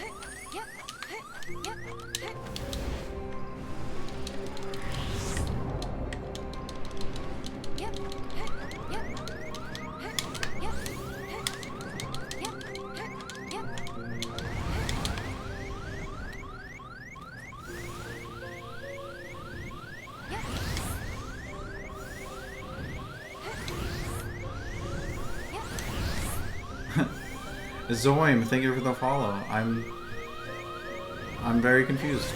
Zoim, thank you for the follow. I'm very confused.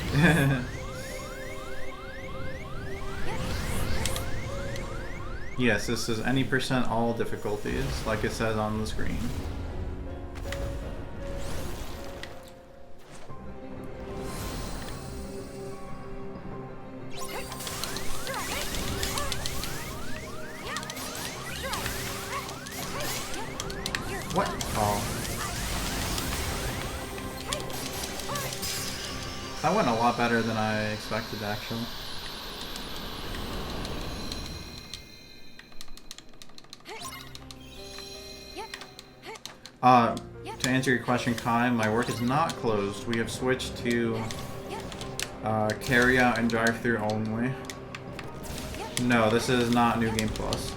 Yes, this is any percent all difficulties, like it says on the screen. What? Oh. That went a lot better than I expected, actually. To answer your question, Kai, my work is not closed. We have switched to carry out and drive through only. No, this is not New Game Plus.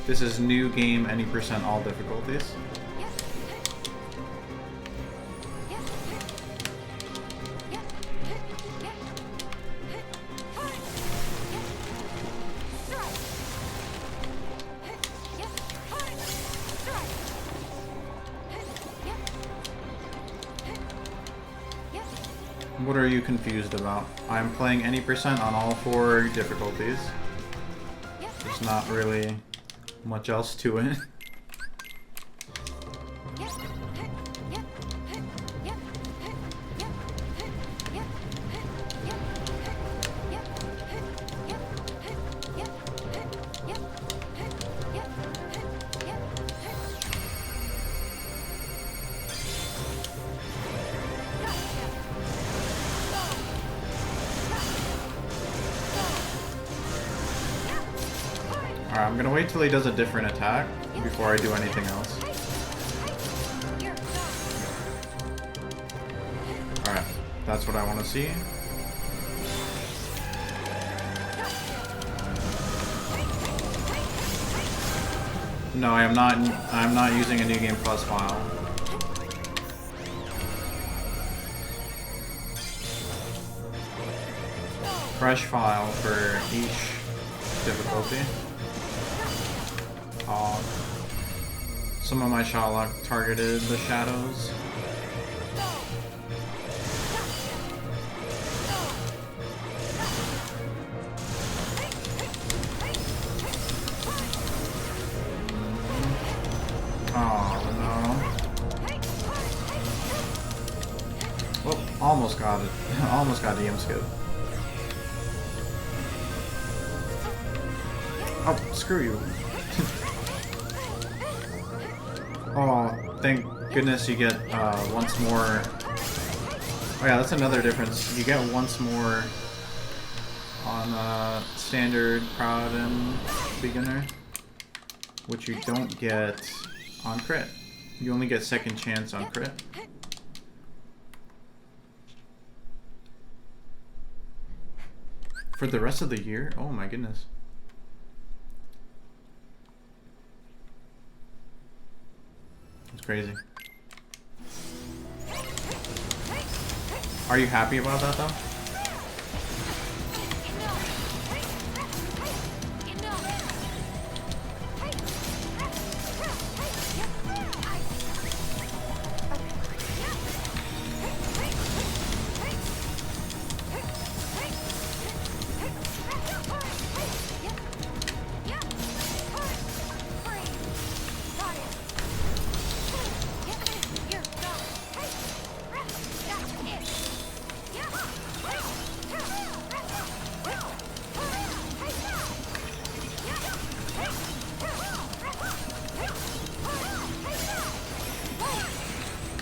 This is new game, any percent all difficulties. What are you confused about? I'm playing any percent on all 4 difficulties. There's not really much else to it. Alright, I'm gonna wait till he does a different attack before I do anything else. Alright, that's what I want to see. No, I'm not using a New Game Plus file. Fresh file for each difficulty. Some of my shot lock targeted the shadows. Oh no. Well, almost got it. Almost got DM skip. Oh, screw you. Oh, thank goodness you get once more. Oh yeah, that's another difference. You get once more on standard, proud, and beginner, which you don't get on crit. You only get second chance on crit. For the rest of the year? Oh my goodness. It's crazy. Are you happy about that though?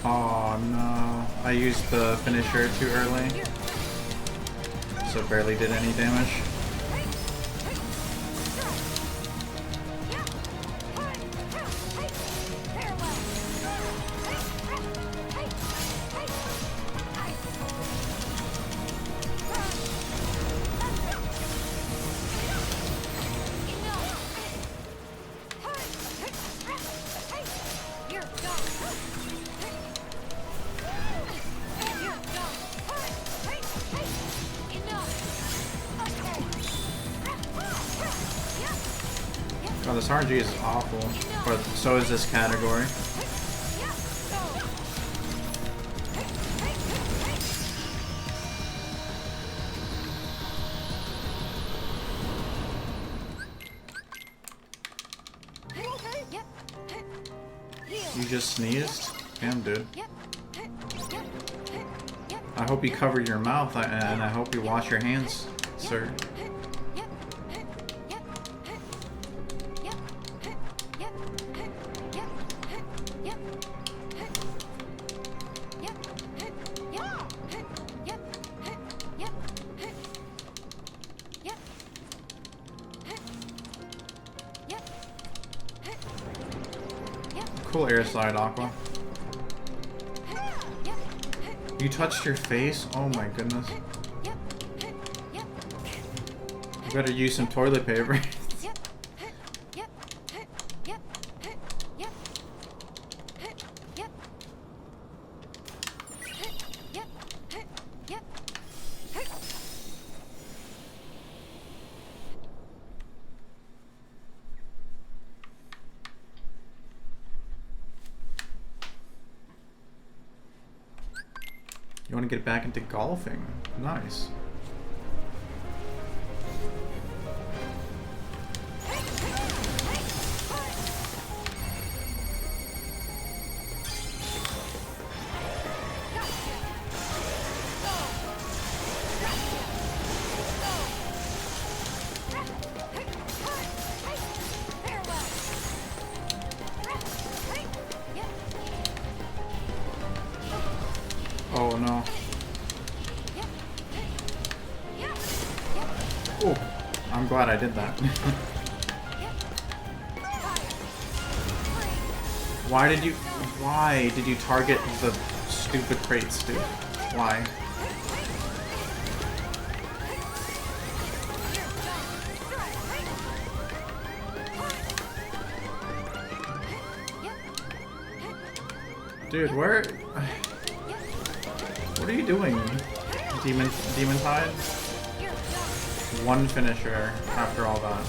Oh no, I used the finisher too early, so barely did any damage. Oh, this RNG is awful, but so is this category. You just sneezed? Damn, dude. I hope you cover your mouth, and I hope you wash your hands, sir. Cool air slide, Aqua. You touched your face? Oh my goodness. You better use some toilet paper. You want to get back into golfing? Nice. Oh no. Oh, I'm glad I did that. Why did you target the stupid crates, dude? Why? Dude, where? What are you doing? Demon Tide? One finisher after all that.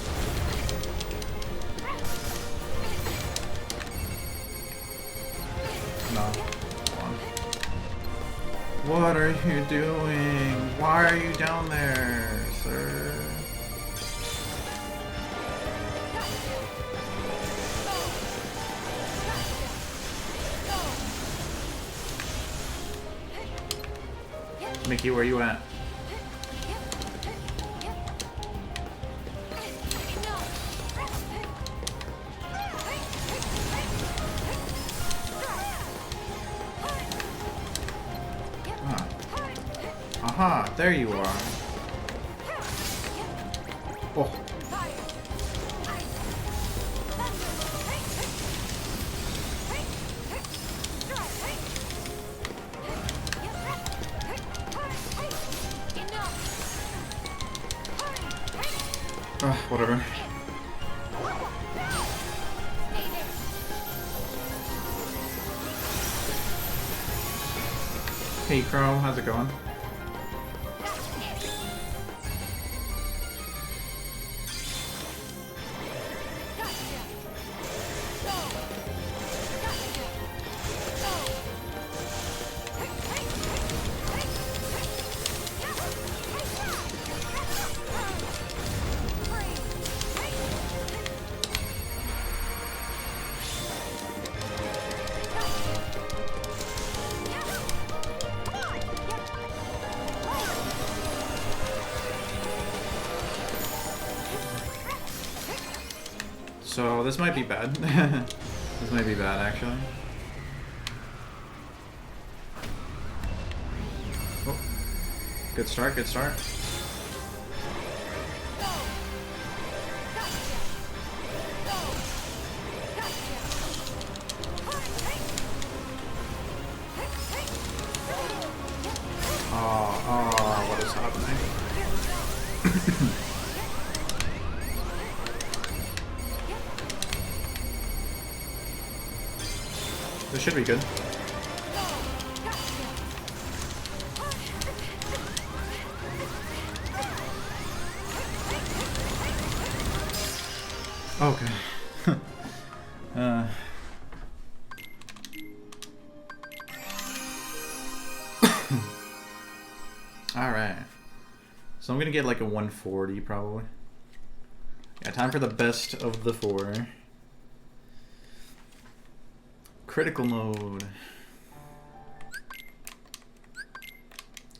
No. Come on. What are you doing? Why are you down there, sir? Mickey, where you at? Aha, there you are. Oh. Whatever. Hey Crow, how's it going? So this might be bad. This might be bad, actually. Oh. Good start, good start. Oh, what is happening? This should be good. Okay. Alright. So I'm gonna get like a 140 probably. Yeah, time for the best of the 4. Critical mode.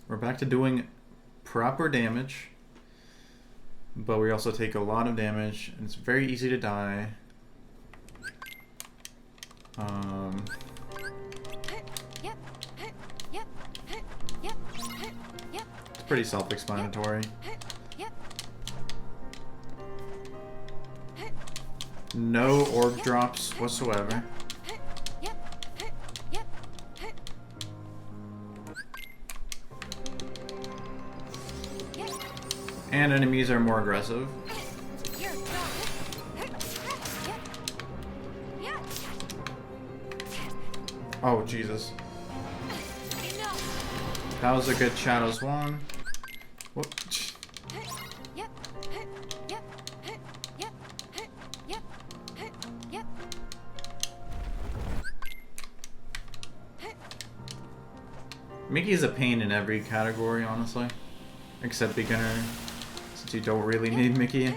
We're back to doing proper damage. But we also take a lot of damage, and it's very easy to die. It's pretty self-explanatory. No orb drops whatsoever. And enemies are more aggressive. Oh, Jesus. That was a good Shadows Wong. Whoop. Mickey's a pain in every category, honestly. Except beginner, since you don't really need Mickey.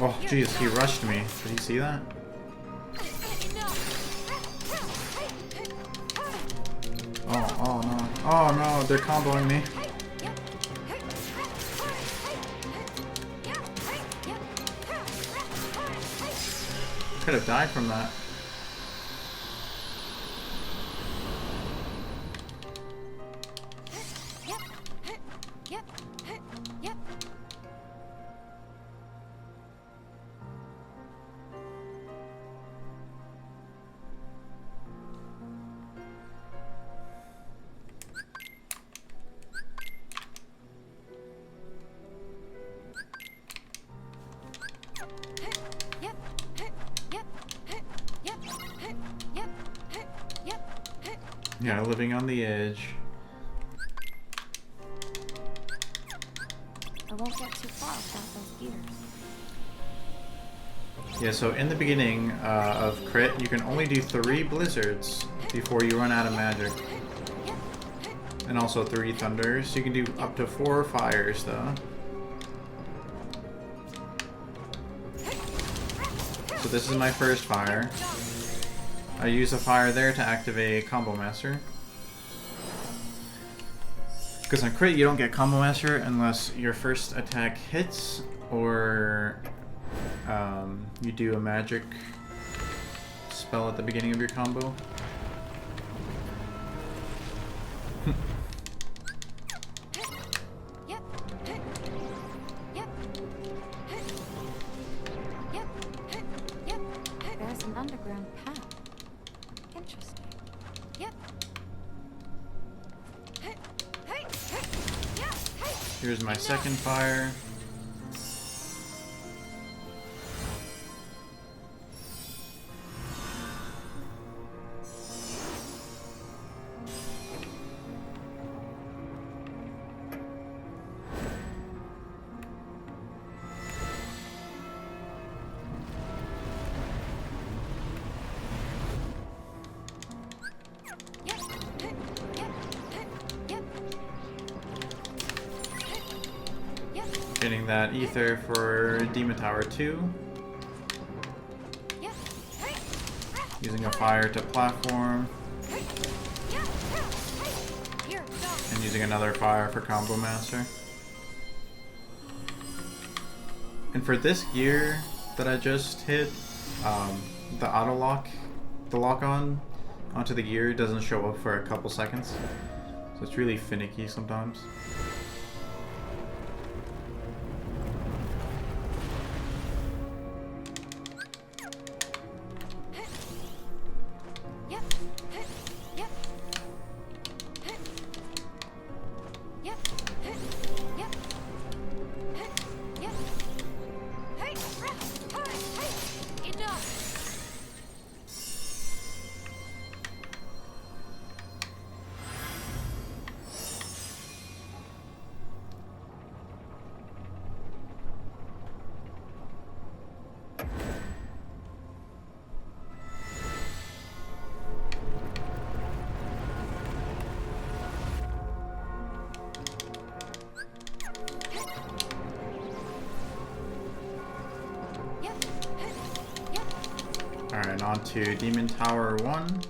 Oh, jeez, he rushed me. Did you see that? Oh no. Oh no, they're comboing me. Could have died from that. Yeah, living on the edge. I won't get too far without those beaters. Yeah, so in the beginning of Crit, you can only do 3 blizzards before you run out of magic. And also 3 thunders. You can do up to 4 fires, though. So this is my first fire. I use a fire there to activate Combo Master. Because on Crit, you don't get Combo Master unless your first attack hits or you do a magic spell at the beginning of your combo. There's an underground path. Interesting. Here's my second fire. Getting that ether for Demon Tower 2. Using a fire to platform. And using another fire for Combo Master. And for this gear that I just hit, the auto lock, the lock on onto the gear doesn't show up for a couple seconds. So it's really finicky sometimes. on to Demon Tower 1.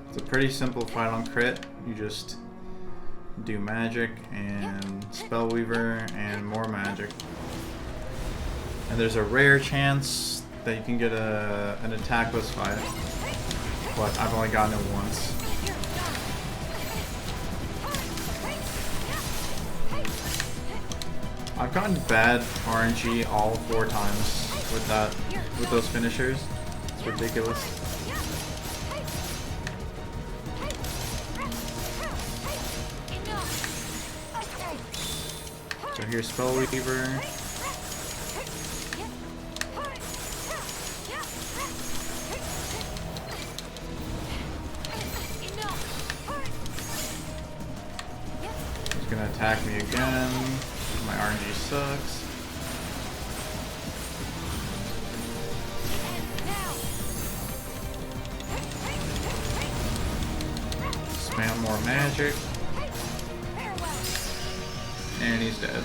It's a pretty simple fight on crit. You just do magic and Spellweaver and more magic. And there's a rare chance that you can get an attackless fight, but I've only gotten it once. I've gotten bad RNG all 4 times with those finishers. It's ridiculous. So here's Spellweaver. He's gonna attack me again. My RNG sucks. Spam more magic. And he's dead.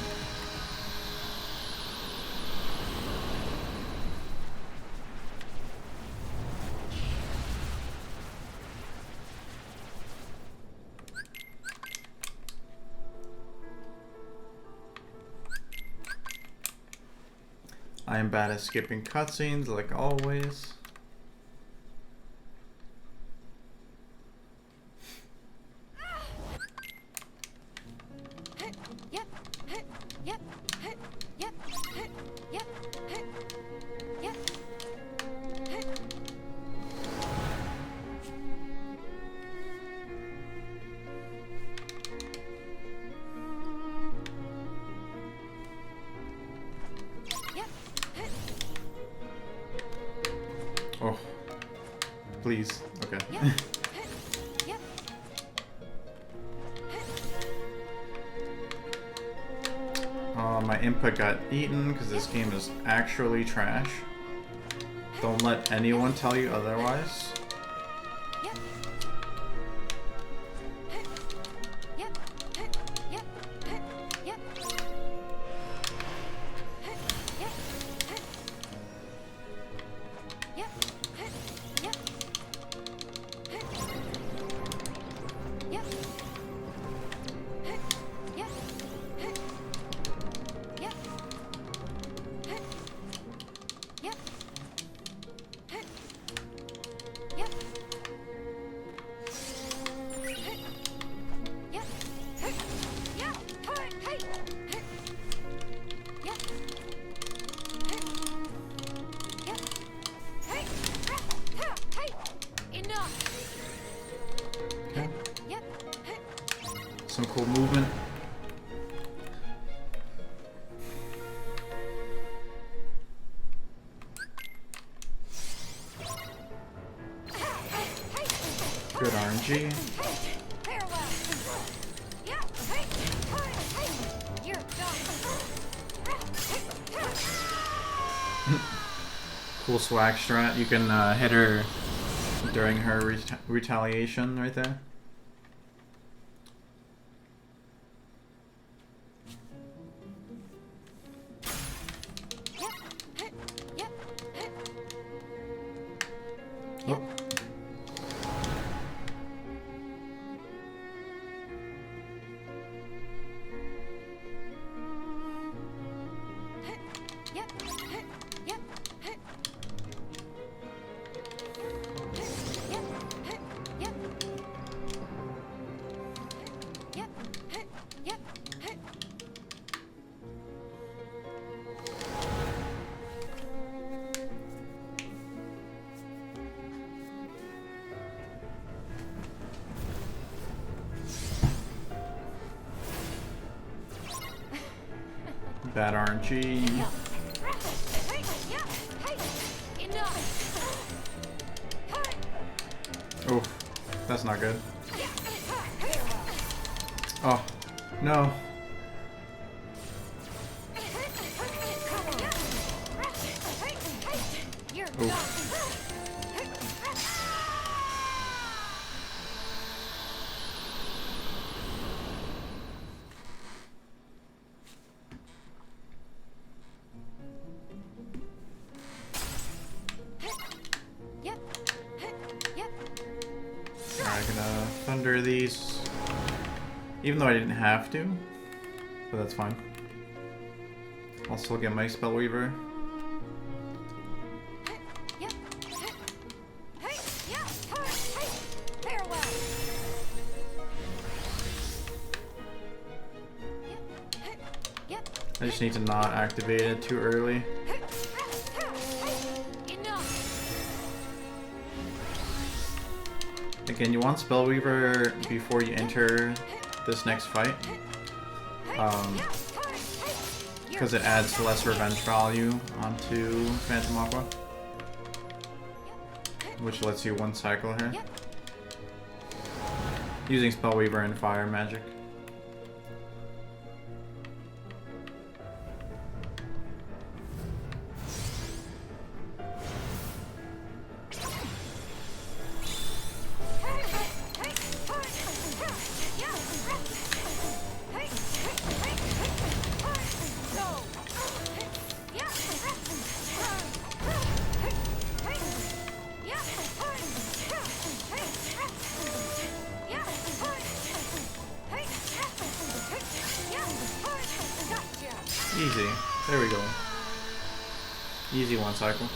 I am bad at skipping cutscenes, like always. Oh, please. Okay. My input got eaten because this game is actually trash. Don't let anyone tell you otherwise. Some cool movement. Good RNG. Cool swag strat. You can hit her during her retaliation right there. Oh. Bad RNG. Oh, that's not good. Oh, no. Oh. Even though I didn't have to, but that's fine. I'll still get my Spellweaver. I just need to not activate it too early. Again, you want Spellweaver before you enter this next fight. Because it adds less revenge value onto Phantom Aqua. Which lets you one cycle here. Using Spellweaver and Fire Magic. Easy. There we go. Easy one cycle.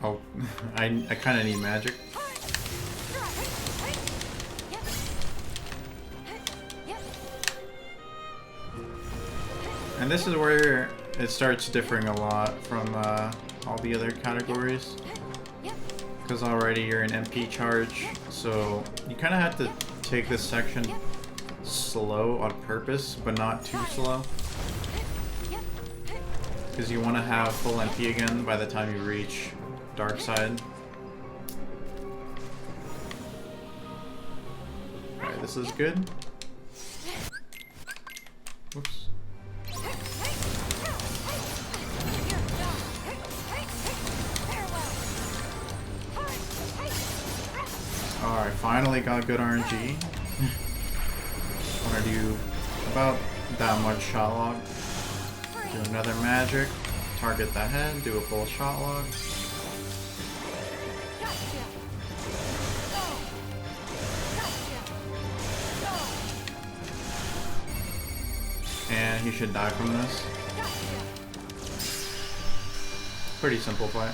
Oh, I kind of need magic. And this is where it starts differing a lot from all the other categories. Because already you're in MP charge, so you kind of have to take this section slow on purpose, but not too slow. Because you want to have full MP again by the time you reach Dark Side. Alright, this is good. Whoops. Alright, finally got good RNG. Want to do about that much shot log. Do another magic. Target the head, do a full shot log. And he should die from this. Pretty simple fight.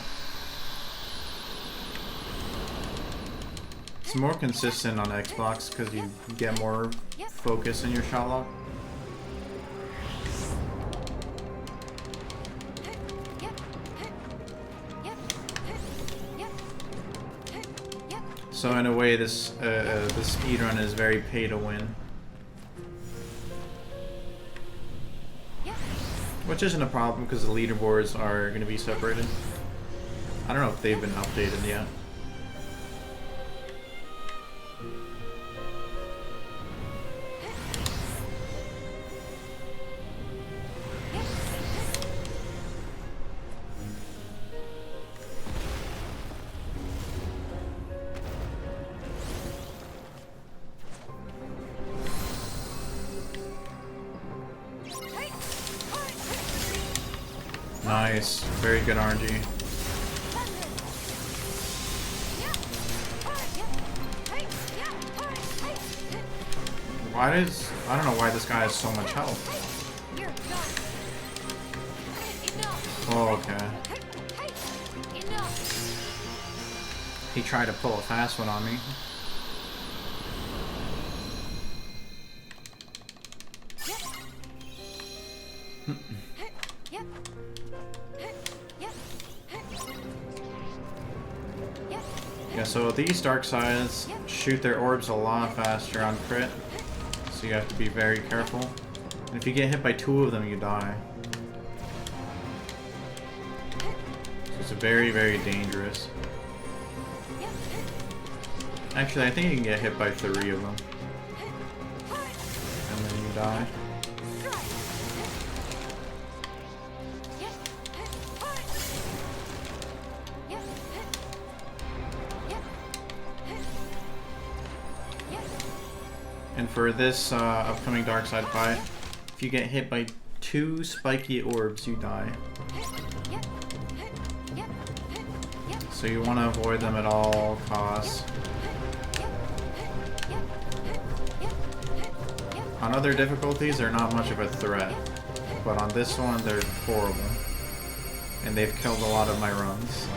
It's more consistent on Xbox because you get more focus in your shot lock. So in a way, this speedrun is very pay to win. Which isn't a problem because the leaderboards are going to be separated. I don't know if they've been updated yet. Nice, very good RNG. I don't know why this guy has so much health. Oh, okay. He tried to pull a fast one on me. Yeah, so these dark sides shoot their orbs a lot faster on crit, so you have to be very careful. And if you get hit by 2 of them, you die. It's very, very dangerous. Actually, I think you can get hit by 3 of them. And then you die. And for this upcoming dark side fight, if you get hit by 2 spiky orbs, you die. So you want to avoid them at all costs. On other difficulties, they're not much of a threat, but on this one, they're horrible. And they've killed a lot of my runs.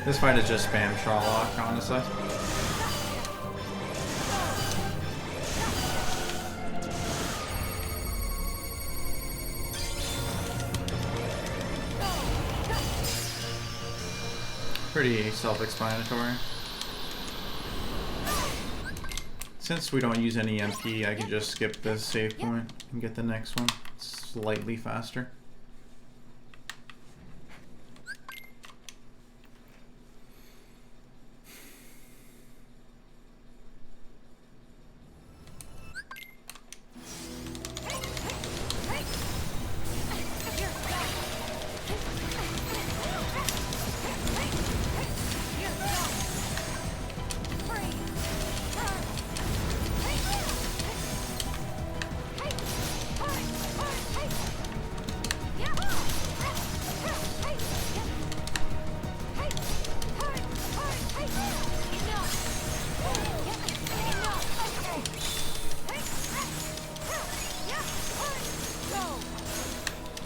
This fight is just spam Sherlock, honestly. Pretty self-explanatory. Since we don't use any MP, I can just skip this save point and get the next one slightly faster.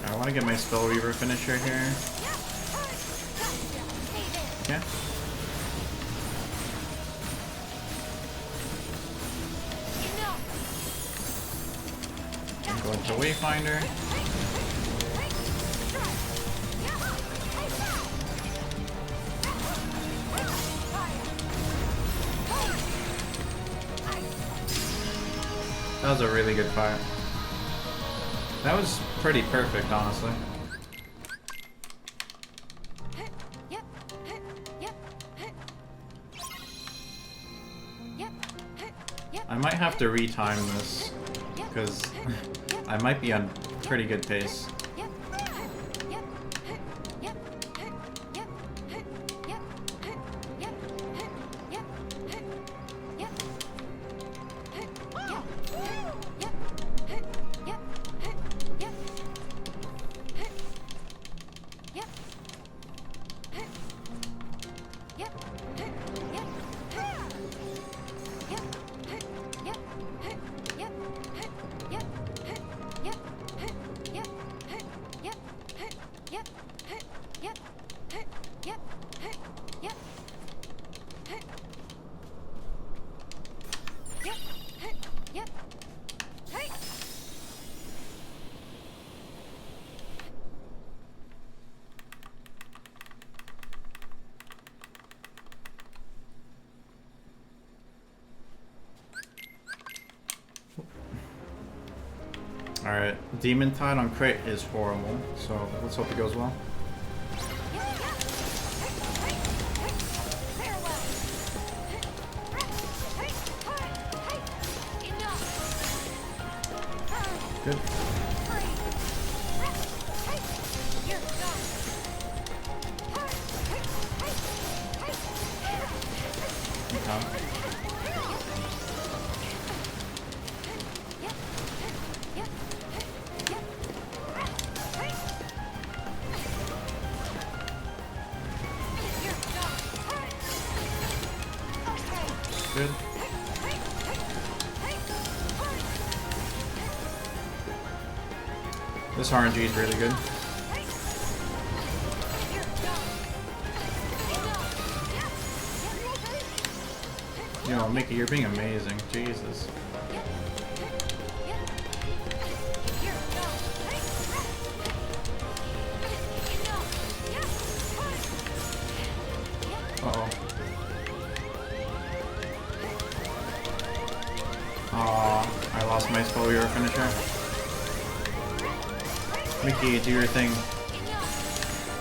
I want to get my Spell Reaver finisher here. Okay. I'm going to Wayfinder. That was a really good fight. That was pretty perfect, honestly. I might have to retime this, because I might be on pretty good pace. Alright, Demon Tide on crit is horrible, so let's hope it goes well. Good. Good. This RNG is really good. Yo, Mickey, you're being amazing. Jesus. I lost my spell hero finisher. Mickey, do your thing.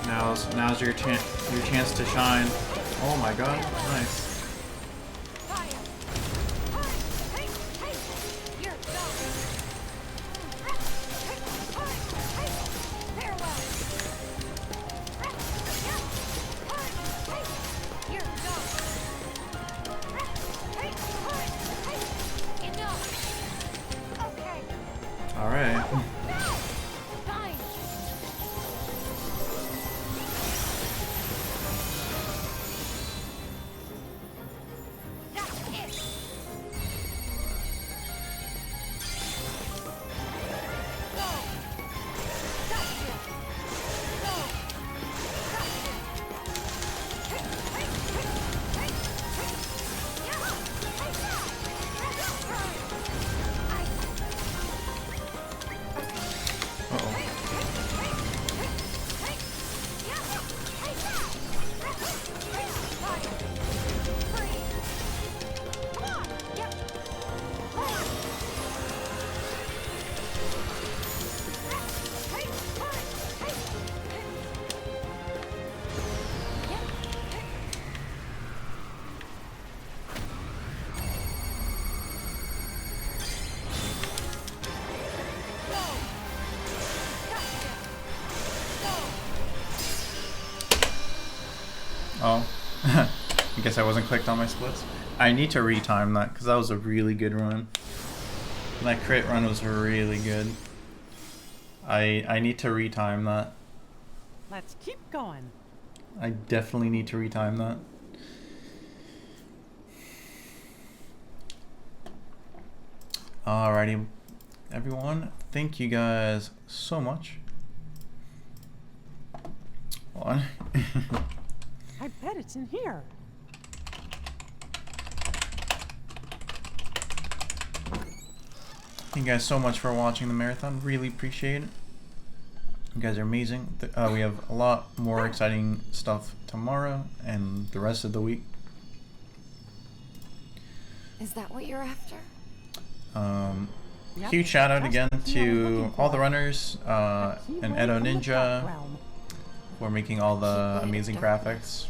Now's your chance to shine. Oh my god, nice. Alright. Oh, I guess I wasn't clicked on my splits. I need to retime that because that was a really good run. That crit run was really good. I need to retime that. Let's keep going. I definitely need to retime that. Alrighty, everyone. Thank you guys so much. Hold on. I bet it's in here. Thank you guys so much for watching the marathon. Really appreciate it. You guys are amazing. We have a lot more exciting stuff tomorrow and the rest of the week. Is that what you're after? Yep, Huge shout out just again the key I'm to looking all the for. runners A key and right Edo from the Ninja dark realm. for making all the amazing graphics.